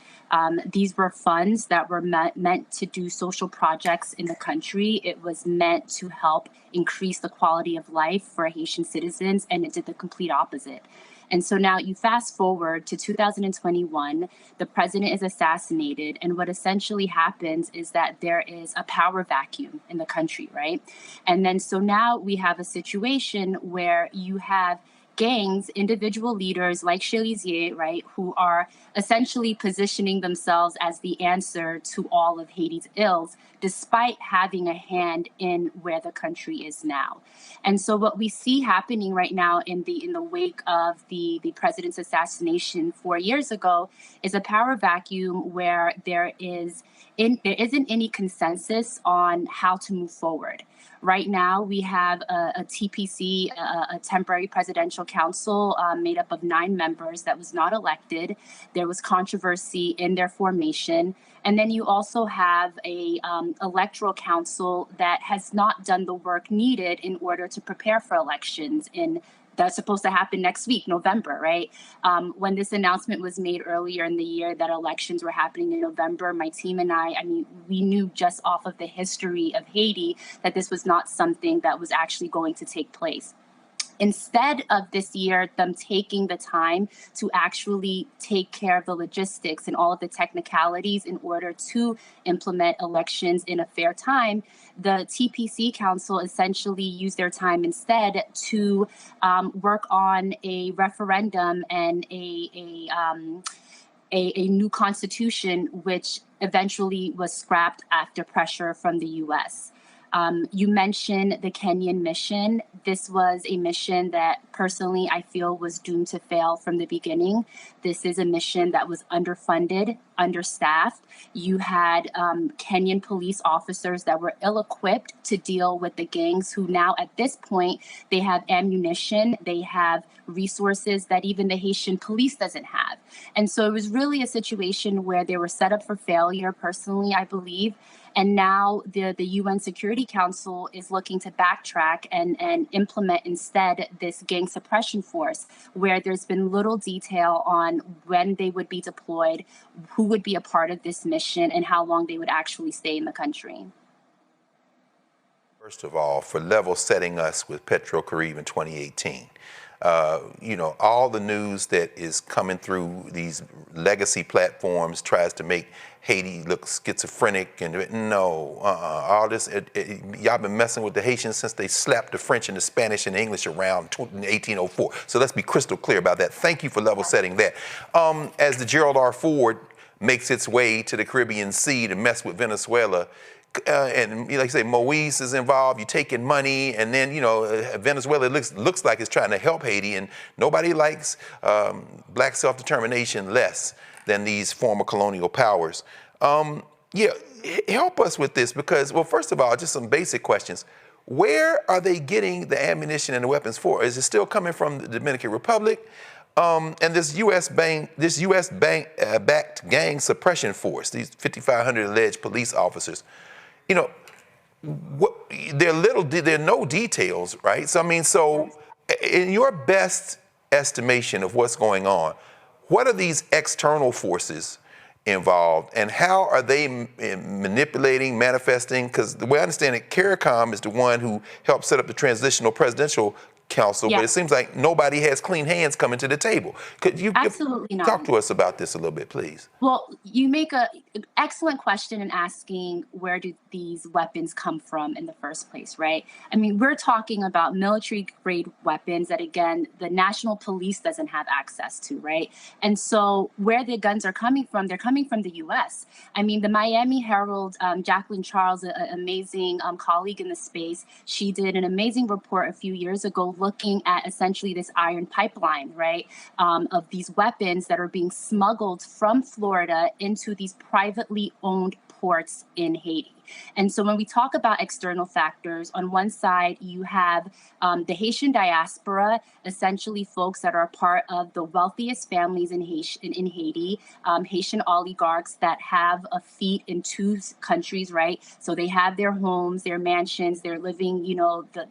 These were funds that were meant to do social projects in the country. It was meant to help increase the quality of life for Haitian citizens, and it did the complete opposite. And so now you fast forward to 2021, the president is assassinated, and what essentially happens is that there is a power vacuum in the country, right? And then so now we have a situation where you have gangs, individual leaders like Chelizier, right, who are essentially positioning themselves as the answer to all of Haiti's ills, despite having a hand in where the country is now. And so what we see happening right now in the wake of the president's assassination 4 years ago is a power vacuum where there isn't any consensus on how to move forward. Right now, we have a TPC, a temporary presidential council made up of 9 members that was not elected. There was controversy in their formation. And then you also have a electoral council that has not done the work needed in order to prepare for elections that's supposed to happen next week, November, right? When this announcement was made earlier in the year that elections were happening in November, my team and I mean, we knew just off of the history of Haiti that this was not something that was actually going to take place. Instead of this year, them taking the time to actually take care of the logistics and all of the technicalities in order to implement elections in a fair time, the TPC Council essentially used their time instead to work on a referendum and a new constitution, which eventually was scrapped after pressure from the U.S. You mentioned the Kenyan mission. This was a mission that personally I feel was doomed to fail from the beginning. This is a mission that was underfunded, understaffed. You had Kenyan police officers that were ill-equipped to deal with the gangs who now at this point, they have ammunition, they have resources that even the Haitian police doesn't have. And so it was really a situation where they were set up for failure, personally, I believe. And now the UN Security Council is looking to backtrack and implement instead this gang suppression force, where there's been little detail on when they would be deployed, who would be a part of this mission, and how long they would actually stay in the country. First of all, for level setting us with Petrocaribe in 2018, all the news that is coming through these legacy platforms tries to make Haiti look schizophrenic and all this. Y'all been messing with the Haitians since they slapped the French and the Spanish and the English around 1804. So let's be crystal clear about that. Thank you for level setting that. As the Gerald R. Ford makes its way to the Caribbean Sea to mess with Venezuela, and like I say, Moise is involved. You're taking money, and then Venezuela looks like it's trying to help Haiti, and nobody likes black self-determination less than these former colonial powers. Help us with this because, well, first of all, just some basic questions. Where are they getting the ammunition and the weapons for? Is it still coming from the Dominican Republic? And this U.S.-backed gang suppression force, these 5,500 alleged police officers, there are no details, right? So in your best estimation of what's going on, what are these external forces involved, and how are they manipulating, manifesting? Because the way I understand it, CARICOM is the one who helped set up the transitional presidential council, but it seems like nobody has clean hands coming to the table. Could you talk to us about this a little bit, please? Well, you make an excellent question in asking where do these weapons come from in the first place, right? I mean, we're talking about military-grade weapons that, again, the national police doesn't have access to, right? And so where the guns are coming from, they're coming from the U.S. I mean, the Miami Herald, Jacqueline Charles, an amazing colleague in the space, she did an amazing report a few years ago looking at essentially this iron pipeline, right, of these weapons that are being smuggled from Florida into these privately owned ports in Haiti. And so when we talk about external factors, on one side, you have the Haitian diaspora, essentially folks that are part of the wealthiest families in Haiti, Haitian oligarchs that have a feet in two countries, right? So they have their homes, their mansions, they're living,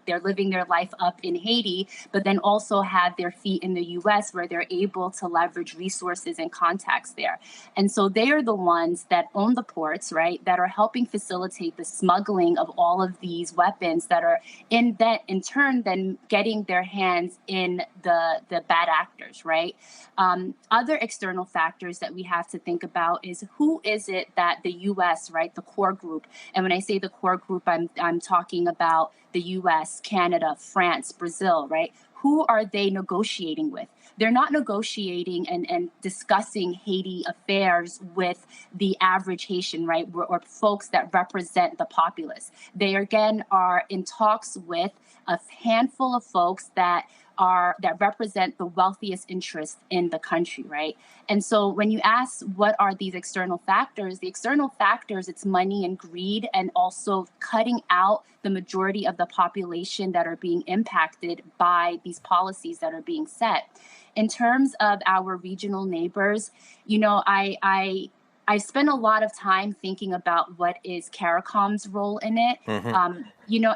they're living their life up in Haiti, but then also have their feet in the US where they're able to leverage resources and contacts there. And so they are the ones that own the ports, right, that are helping facilitate the smuggling of all of these weapons that are in turn then getting their hands in the bad actors, right? Other external factors that we have to think about is who is it that the US, right, the core group, and when I say the core group, I'm talking about the US, Canada, France, Brazil, right? Who are they negotiating with? They're not negotiating and discussing Haiti affairs with the average Haitian, right, or folks that represent the populace. They, again, are in talks with a handful of folks that represent the wealthiest interests in the country, right? And so when you ask what are these external factors, the external factors, it's money and greed, and also cutting out the majority of the population that are being impacted by these policies that are being set. In terms of our regional neighbors, I spent a lot of time thinking about what is CARICOM's role in it. Mm-hmm.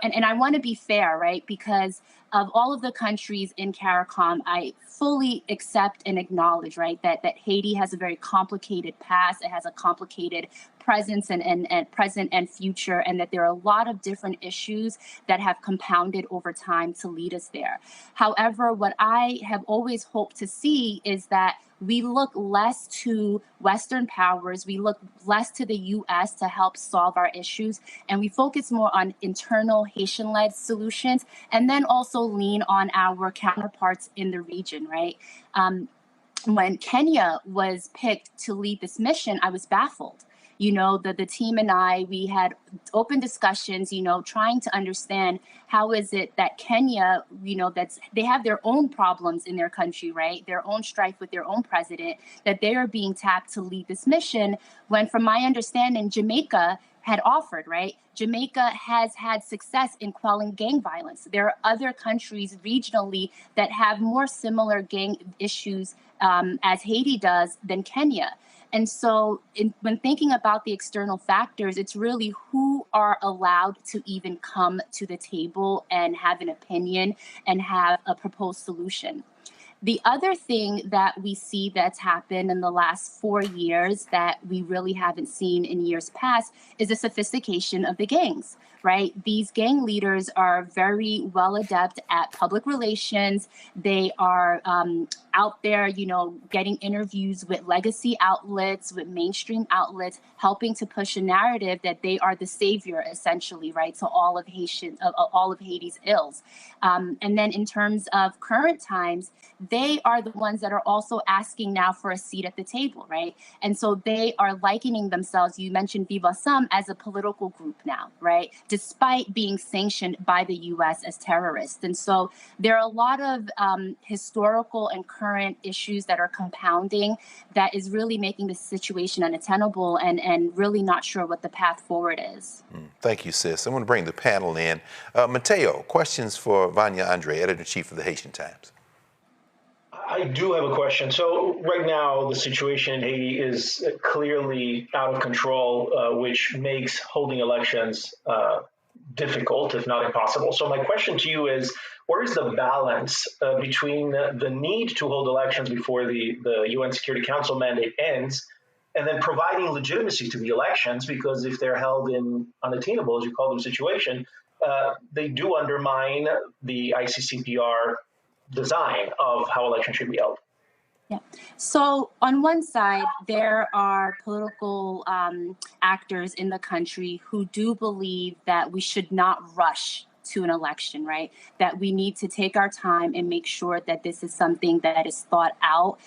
And I want to be fair, right? Because of all of the countries in CARICOM, I fully accept and acknowledge, right, that Haiti has a very complicated past. It has a complicated presence and present and future, and that there are a lot of different issues that have compounded over time to lead us there. However, what I have always hoped to see is that we look less to Western powers, we look less to the US to help solve our issues, and we focus more on internal Haitian-led solutions, and then also lean on our counterparts in the region, right? When Kenya was picked to lead this mission, I was baffled. The team and I, we had open discussions, trying to understand how is it that Kenya, they have their own problems in their country, right? Their own strife with their own president, that they are being tapped to lead this mission, when from my understanding, Jamaica had offered, right? Jamaica has had success in quelling gang violence. There are other countries regionally that have more similar gang issues as Haiti does than Kenya. And so when thinking about the external factors, it's really who are allowed to even come to the table and have an opinion and have a proposed solution. The other thing that we see that's happened in the last 4 years that we really haven't seen in years past is the sophistication of the gangs, right? These gang leaders are very well adept at public relations. They are out there, getting interviews with legacy outlets, with mainstream outlets, helping to push a narrative that they are the savior, essentially, right, to all of Haiti's ills. And then in terms of current times, they are the ones that are also asking now for a seat at the table, right? And so they are likening themselves, you mentioned Viva Sum, as a political group now, right? Despite being sanctioned by the US as terrorists. And so there are a lot of historical and current issues that are compounding that is really making the situation unattainable and really not sure what the path forward is. Thank you, sis. I'm going to bring the panel in. Mateo, questions for Vanya Andre, Editor-in-Chief of the Haitian Times. I do have a question. So right now, the situation in Haiti is clearly out of control, which makes holding elections difficult, if not impossible. So my question to you is, where is the balance between the need to hold elections before the UN Security Council mandate ends, and then providing legitimacy to the elections? Because if they're held in unattainable, as you call them, situation, they do undermine the ICCPR design of how elections should be held. Yeah. So on one side, there are political actors in the country who do believe that we should not rush to an election, right? That we need to take our time and make sure that this is something that is thought out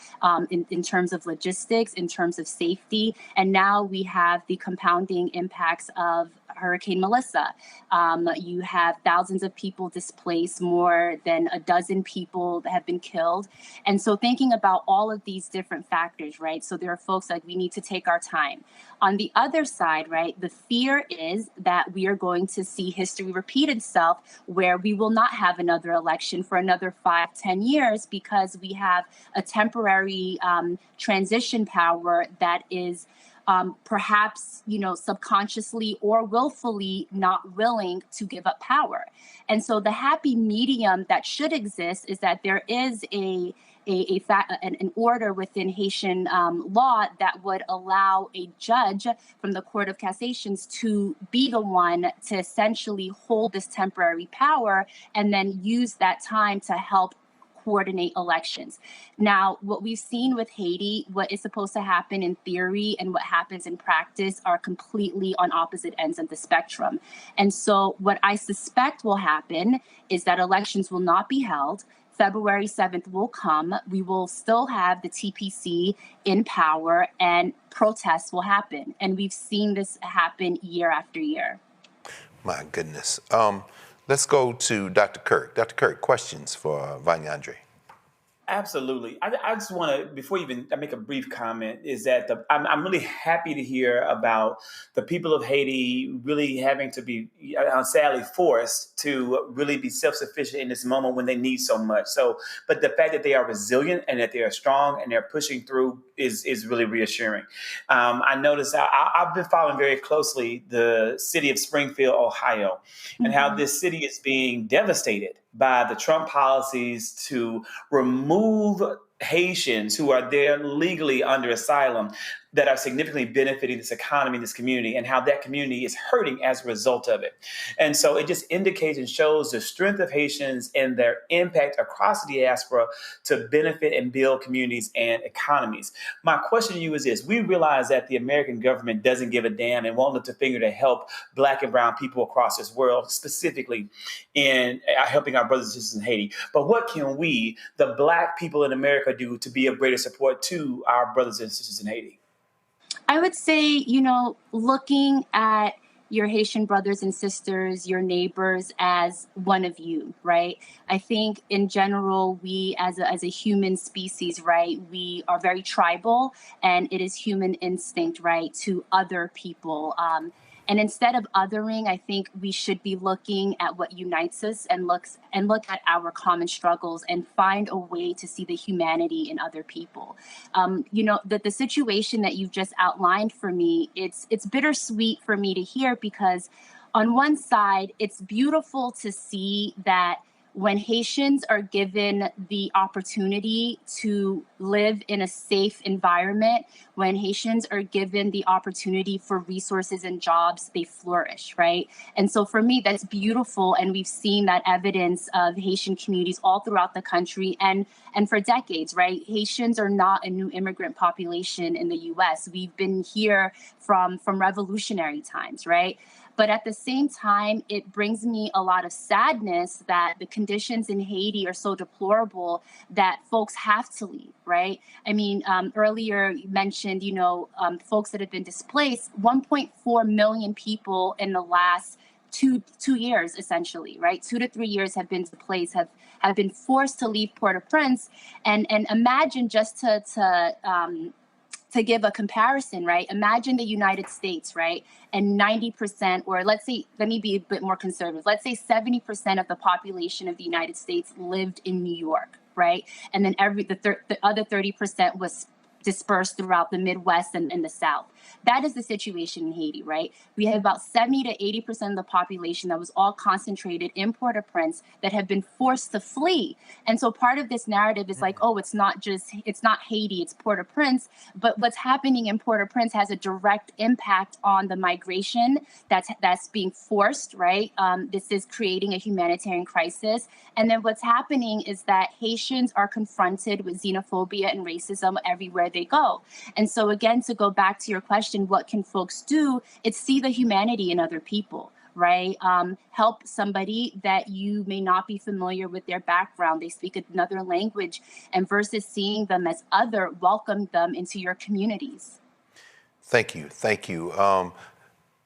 in terms of logistics, in terms of safety. And now we have the compounding impacts of Hurricane Melissa. You have thousands of people displaced, more than a dozen people that have been killed. And so thinking about all of these different factors, right? So there are folks like, we need to take our time. On the other side, right, the fear is that we are going to see history repeat itself, where we will not have another election for another 5-10 years because we have a temporary transition power that is perhaps, subconsciously or willfully not willing to give up power. And so the happy medium that should exist is that there is an order within Haitian law that would allow a judge from the Court of Cassations to be the one to essentially hold this temporary power and then use that time to help coordinate elections. Now, what we've seen with Haiti, what is supposed to happen in theory and what happens in practice are completely on opposite ends of the spectrum. And so what I suspect will happen is that elections will not be held. February 7th will come. We will still have the TPC in power and protests will happen. And we've seen this happen year after year. My goodness. Let's go to Dr. Kirk. Dr. Kirk, questions for Vanyandre? Absolutely. I just want to, before you even make a brief comment, is that I'm really happy to hear about the people of Haiti really having to be, sadly, forced to really be self-sufficient in this moment when they need so much. So, but the fact that they are resilient and that they are strong and they're pushing through is really reassuring. I noticed I've been following very closely the city of Springfield, Ohio, and how this city is being devastated by the Trump policies to remove Haitians who are there legally under asylum that are significantly benefiting this economy, this community, and how that community is hurting as a result of it. And so it just indicates and shows the strength of Haitians and their impact across the diaspora to benefit and build communities and economies. My question to you is this. We realize that the American government doesn't give a damn and won't lift a finger to help Black and brown people across this world, specifically in helping our brothers and sisters in Haiti. But what can we, the Black people in America, do to be of greater support to our brothers and sisters in Haiti? I would say, looking at your Haitian brothers and sisters, your neighbors as one of you, right? I think in general, we as a human species, right, we are very tribal, and it is human instinct, right, to other people. And instead of othering, I think we should be looking at what unites us and look at our common struggles and find a way to see the humanity in other people. The situation that you've just outlined for me, it's bittersweet for me to hear, because on one side, it's beautiful to see that when Haitians are given the opportunity to live in a safe environment, when Haitians are given the opportunity for resources and jobs, they flourish, right? And so for me, that's beautiful. And we've seen that evidence of Haitian communities all throughout the country and for decades, right? Haitians are not a new immigrant population in the US. We've been here from revolutionary times, right? But at the same time, it brings me a lot of sadness that the conditions in Haiti are so deplorable that folks have to leave, right? I mean, earlier you mentioned, folks that have been displaced, 1.4 million people in the last two years, essentially, right? 2 to 3 years have been displaced, have been forced to leave Port-au-Prince. And imagine, just to give a comparison, right? Imagine the United States, right? And 90%, or let me be a bit more conservative. Let's say 70% of the population of the United States lived in New York, right? And then the other 30% was dispersed throughout the Midwest and the South. That is the situation in Haiti, right? We have about 70 to 80% of the population that was all concentrated in Port-au-Prince that have been forced to flee. And so part of this narrative is like, oh, it's not Haiti, it's Port-au-Prince. But what's happening in Port-au-Prince has a direct impact on the migration that's being forced, right? This is creating a humanitarian crisis. And then what's happening is that Haitians are confronted with xenophobia and racism everywhere they go. And so again, to go back to your question, what can folks do? It's see the humanity in other people, right? Help somebody that you may not be familiar with their background. They speak another language, and versus seeing them as other, welcome them into your communities. Thank you.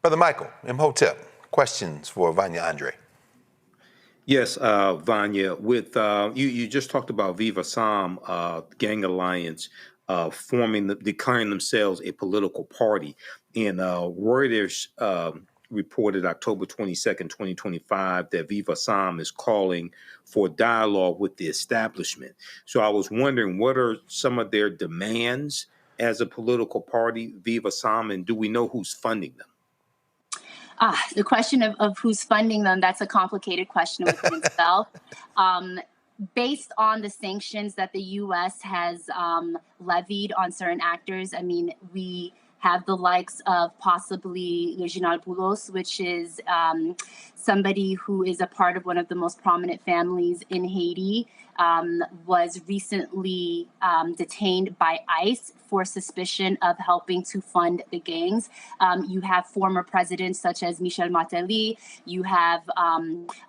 Brother Michael, Imhotep, questions for Vanya Andre. Yes, Vanya, with you just talked about Viva Sam Gang Alliance declaring themselves a political party. And Reuters reported October 22nd, 2025, that Viva Sam is calling for dialogue with the establishment. So I was wondering, what are some of their demands as a political party, Viva Sam, and do we know who's funding them? The question of who's funding them, that's a complicated question within itself. Based on the sanctions that the U.S. has levied on certain actors, I mean, we have the likes of possibly Reginald Boulos, which is somebody who is a part of one of the most prominent families in Haiti, was recently detained by ICE for suspicion of helping to fund the gangs. You have former presidents such as Michel Martelly. You have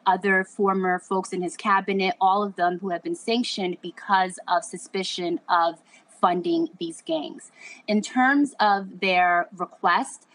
other former folks in his cabinet, all of them who have been sanctioned because of suspicion of funding these gangs. In terms of their request,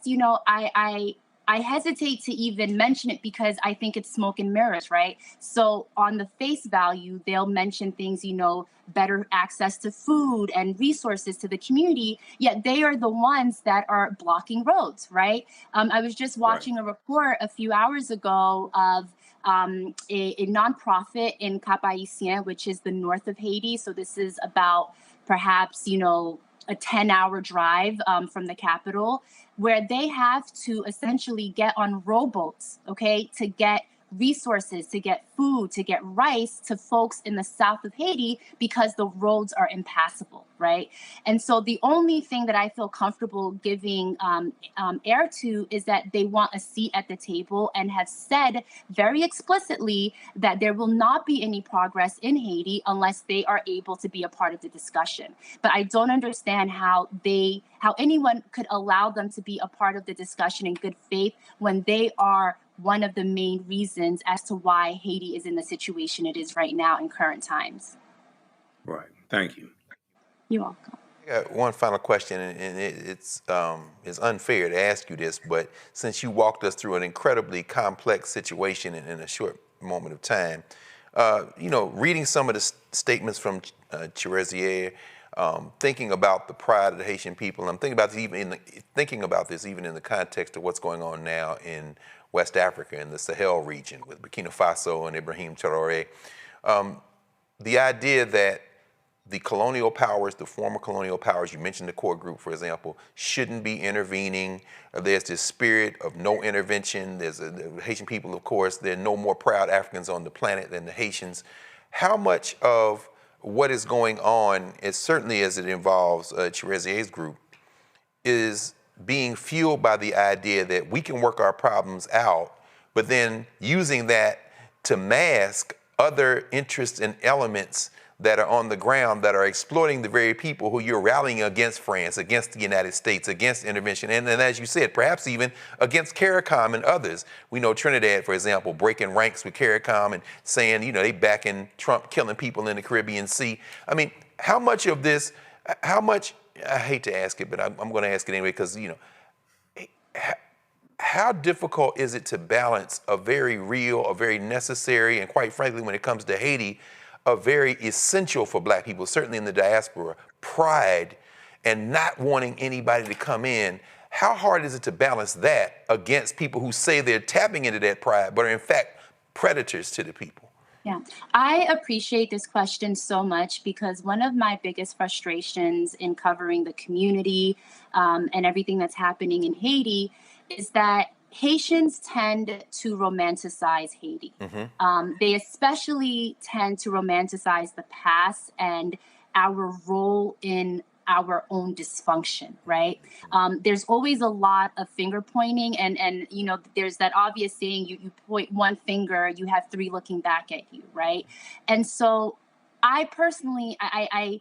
you know, I hesitate to even mention it because I think it's smoke and mirrors, right? So on the face value, they'll mention things, you know, better access to food and resources to the community, yet they are the ones that are blocking roads, right? I was just watching a report a few hours ago of a nonprofit in Cap Haitien, which is the north of Haiti. So this is about perhaps, you know, a 10-hour drive from the capital, where they have to essentially get on rowboats, okay, to get resources, to get food, to get rice to folks in the south of Haiti because the roads are impassable, right? And so the only thing that I feel comfortable giving air to is that they want a seat at the table and have said very explicitly that there will not be any progress in Haiti unless they are able to be a part of the discussion. But I don't understand how anyone could allow them to be a part of the discussion in good faith when they are one of the main reasons as to why Haiti is in the situation it is right now in current times. Right. Thank you. You're welcome. I got one final question, and it's unfair to ask you this, but since you walked us through an incredibly complex situation in a short moment of time, you know, reading some of the statements from Chirezier, thinking about the pride of the Haitian people, I'm thinking about this even in the context of what's going on now in West Africa, in the Sahel region with Burkina Faso and Ibrahim Traoré. The idea that the colonial powers, the former colonial powers, you mentioned the core group, for example, shouldn't be intervening. There's this spirit of no intervention. There's the Haitian people, of course, there are no more proud Africans on the planet than the Haitians. How much of what is going on, is certainly as it involves Chirezier's group, is being fueled by the idea that we can work our problems out, but then using that to mask other interests and elements that are on the ground that are exploiting the very people who you're rallying against France, against the United States, against intervention, and then, as you said, perhaps even against CARICOM and others. We know Trinidad, for example, breaking ranks with CARICOM and saying, you know, they backing Trump killing people in the Caribbean Sea. I mean, how much of this, I hate to ask it, but I'm going to ask it anyway, because, you know, how difficult is it to balance a very real, a very necessary, and quite frankly, when it comes to Haiti, a very essential for Black people, certainly in the diaspora, pride and not wanting anybody to come in? How hard is it to balance that against people who say they're tapping into that pride, but are in fact predators to the people? Yeah, I appreciate this question so much because one of my biggest frustrations in covering the community and everything that's happening in Haiti is that Haitians tend to romanticize Haiti. They especially tend to romanticize the past and our role in our own dysfunction, right? There's always a lot of finger pointing and you know, there's that obvious saying, you point one finger, you have three looking back at you, right? And so I personally, I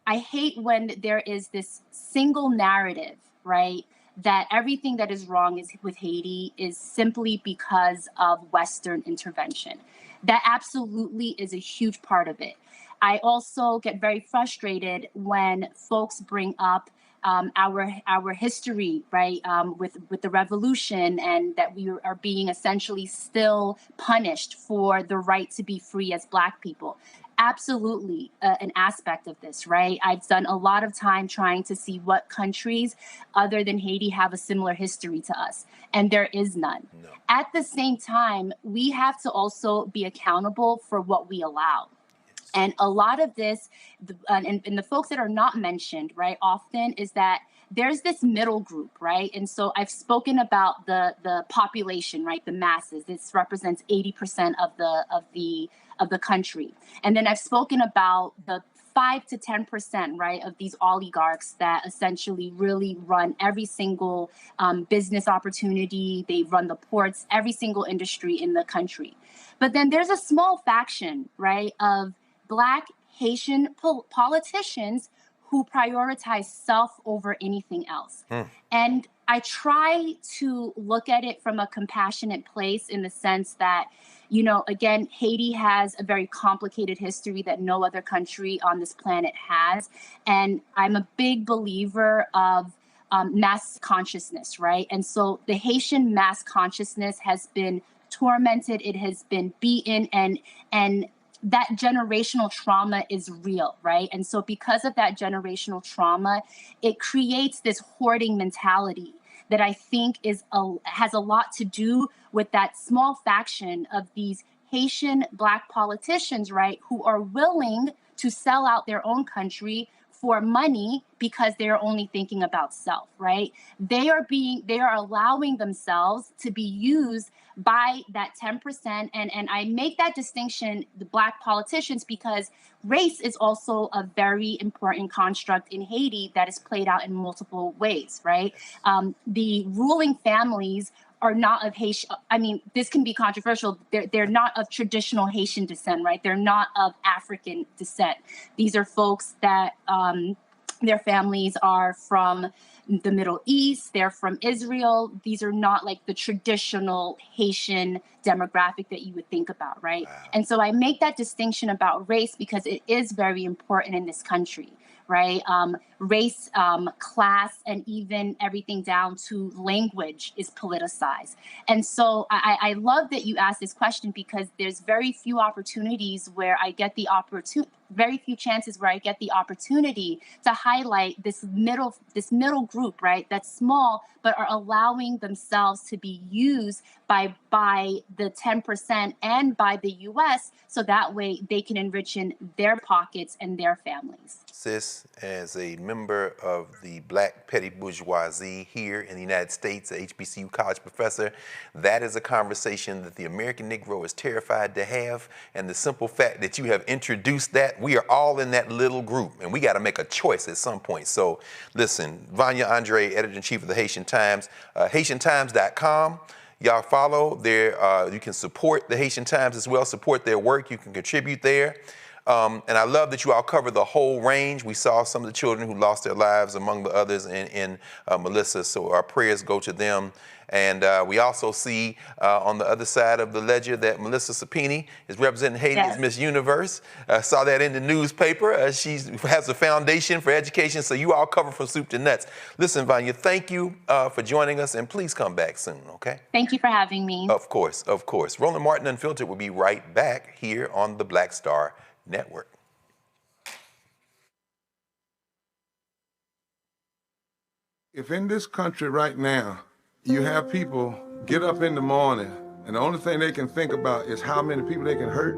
hate when there is this single narrative, right? That everything that is wrong with Haiti is simply because of Western intervention. That absolutely is a huge part of it. I also get very frustrated when folks bring up our history, right, with the revolution, and that we are being essentially still punished for the right to be free as Black people. Absolutely an aspect of this, right? I've done a lot of time trying to see what countries other than Haiti have a similar history to us, and there is none. No. At the same time, we have to also be accountable for what we allow. And a lot of this, and the folks that are not mentioned, right, often is that there's this middle group, right? And so I've spoken about the population, right, the masses. This represents 80% of the country. And then I've spoken about the 5 to 10%, right, of these oligarchs that essentially really run every single business opportunity. They run the ports, every single industry in the country. But then there's a small faction, right, of Black Haitian politicians who prioritize self over anything else. And I try to look at it from a compassionate place in the sense that, you know, again, Haiti has a very complicated history that no other country on this planet has. And I'm a big believer of mass consciousness, right? And so the Haitian mass consciousness has been tormented, it has been beaten, and that generational trauma is real, right? And so because of that generational trauma, it creates this hoarding mentality that I think has a lot to do with that small faction of these Haitian Black politicians, right, who are willing to sell out their own country for money because they're only thinking about self, right? They are allowing themselves to be used by that 10%. And I make that distinction, the Black politicians, because race is also a very important construct in Haiti that is played out in multiple ways, right? The ruling families are not of Haitian, I mean, this can be controversial. They're not of traditional Haitian descent, right? They're not of African descent. These are folks that their families are from the Middle East, they're from Israel. These are not like the traditional Haitian demographic that you would think about, right? Wow. And so I make that distinction about race because it is very important in this country, right? Race, class, and even everything down to language is politicized. And so I love that you asked this question because there's very few opportunities where I get the very few chances where I get the opportunity to highlight this middle group, right? That's small, but are allowing themselves to be used by the 10% and by the US, so that way they can enrich in their pockets and their families. Sis, as a member of the Black petty bourgeoisie here in the United States, a HBCU college professor, that is a conversation that the American Negro is terrified to have. And the simple fact that you have introduced that, we are all in that little group, and we got to make a choice at some point. So listen, Vanya Andre, editor-in-chief of the Haitian Times, HaitianTimes.com. Y'all follow there. You can support the Haitian Times as well, support their work. You can contribute there. And I love that you all cover the whole range. We saw some of the children who lost their lives, among the others, in Melissa, so our prayers go to them. And we also see on the other side of the ledger that Melissa Sapini is representing Haiti as Miss Universe. Saw that in the newspaper. She has a foundation for education, so you all cover from soup to nuts. Listen, Vanya, thank you for joining us, and please come back soon, okay? Thank you for having me. Of course, of course. Roland Martin Unfiltered will be right back here on the Black Star Network. If in this country right now, you have people get up in the morning and the only thing they can think about is how many people they can hurt,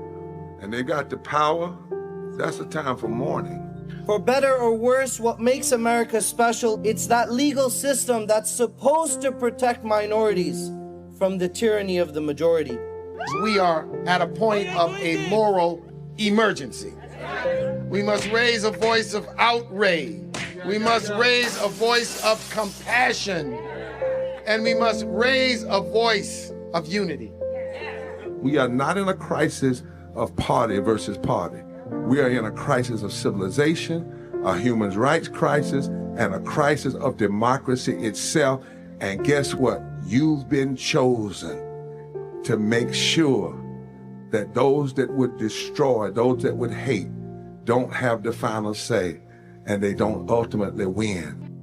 and they got the power, that's the time for mourning. For better or worse, what makes America special, it's that legal system that's supposed to protect minorities from the tyranny of the majority. We are at a point of a moral emergency. We must raise a voice of outrage. We must raise a voice of compassion. And we must raise a voice of unity. We are not in a crisis of party versus party. We are in a crisis of civilization, a human rights crisis, and a crisis of democracy itself. And guess what? You've been chosen to make sure that those that would destroy, those that would hate, don't have the final say and they don't ultimately win.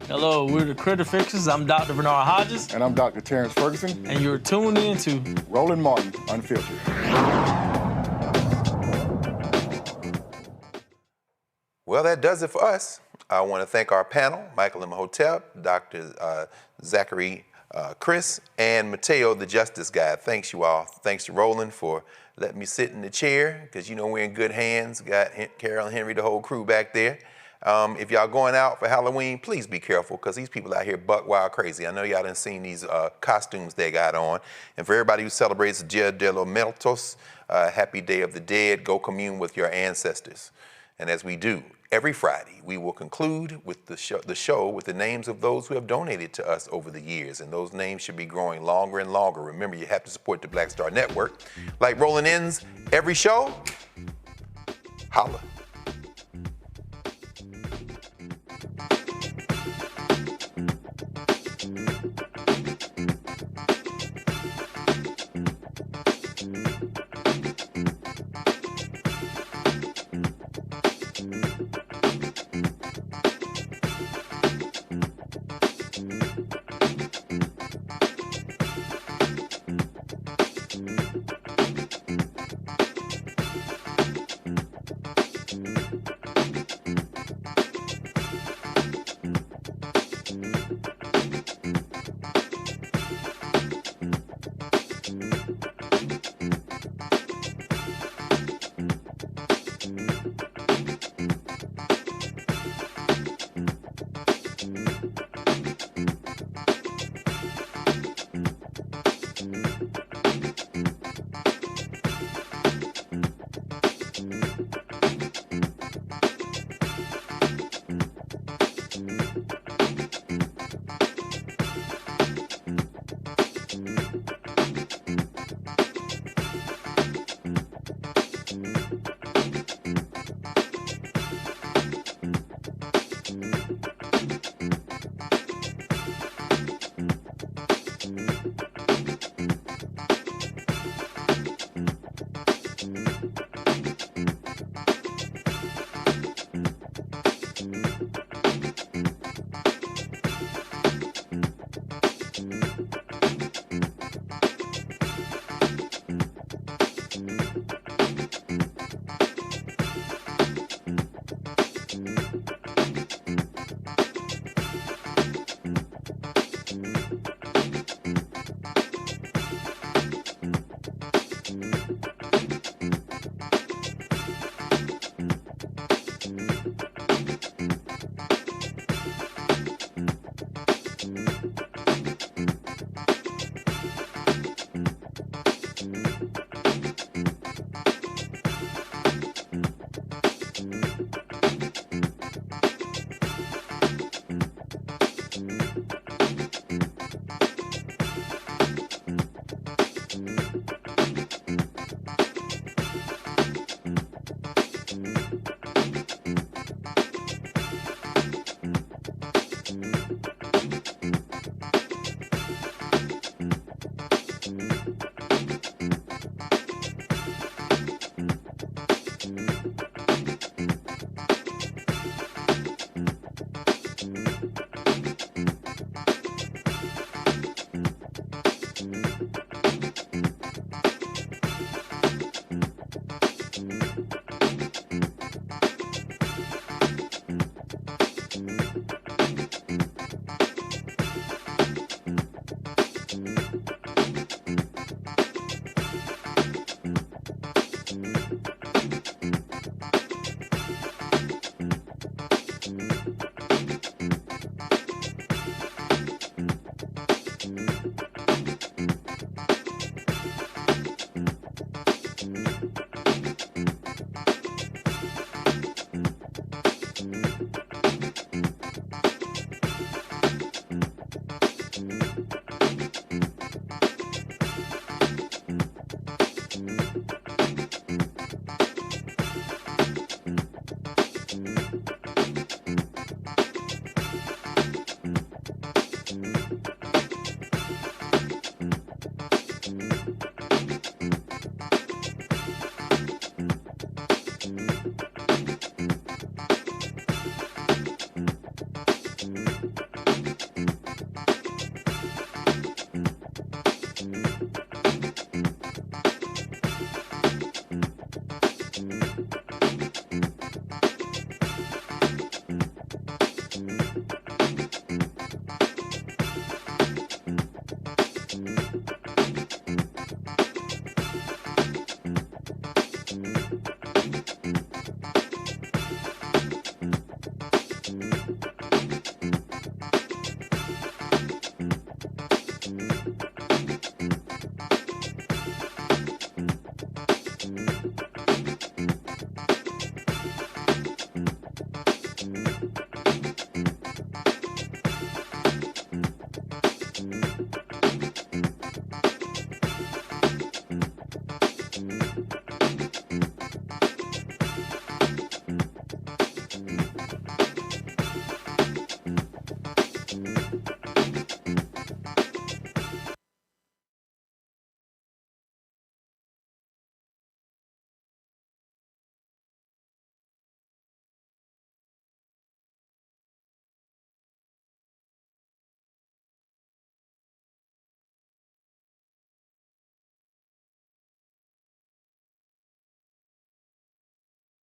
Hello, we're the Critter Fixers. I'm Dr. Bernard Hodges. And I'm Dr. Terrence Ferguson. And you're tuned in to Roland Martin Unfiltered. Well, that does it for us. I want to thank our panel, Michael Imhotep, Dr. Zachary Chris, and Mateo, the Justice Guy. Thanks, you all. Thanks to Roland for letting me sit in the chair, because you know we're in good hands. Got Carol and Henry, the whole crew back there. If y'all going out for Halloween, please be careful, because these people out here buck wild crazy. I know y'all done seen these costumes they got on. And for everybody who celebrates Dia de los Muertos, happy Day of the Dead, go commune with your ancestors. And as we do every Friday, we will conclude with the show with the names of those who have donated to us over the years. And those names should be growing longer and longer. Remember, you have to support the Black Star Network. Like Roland ends every show, holla.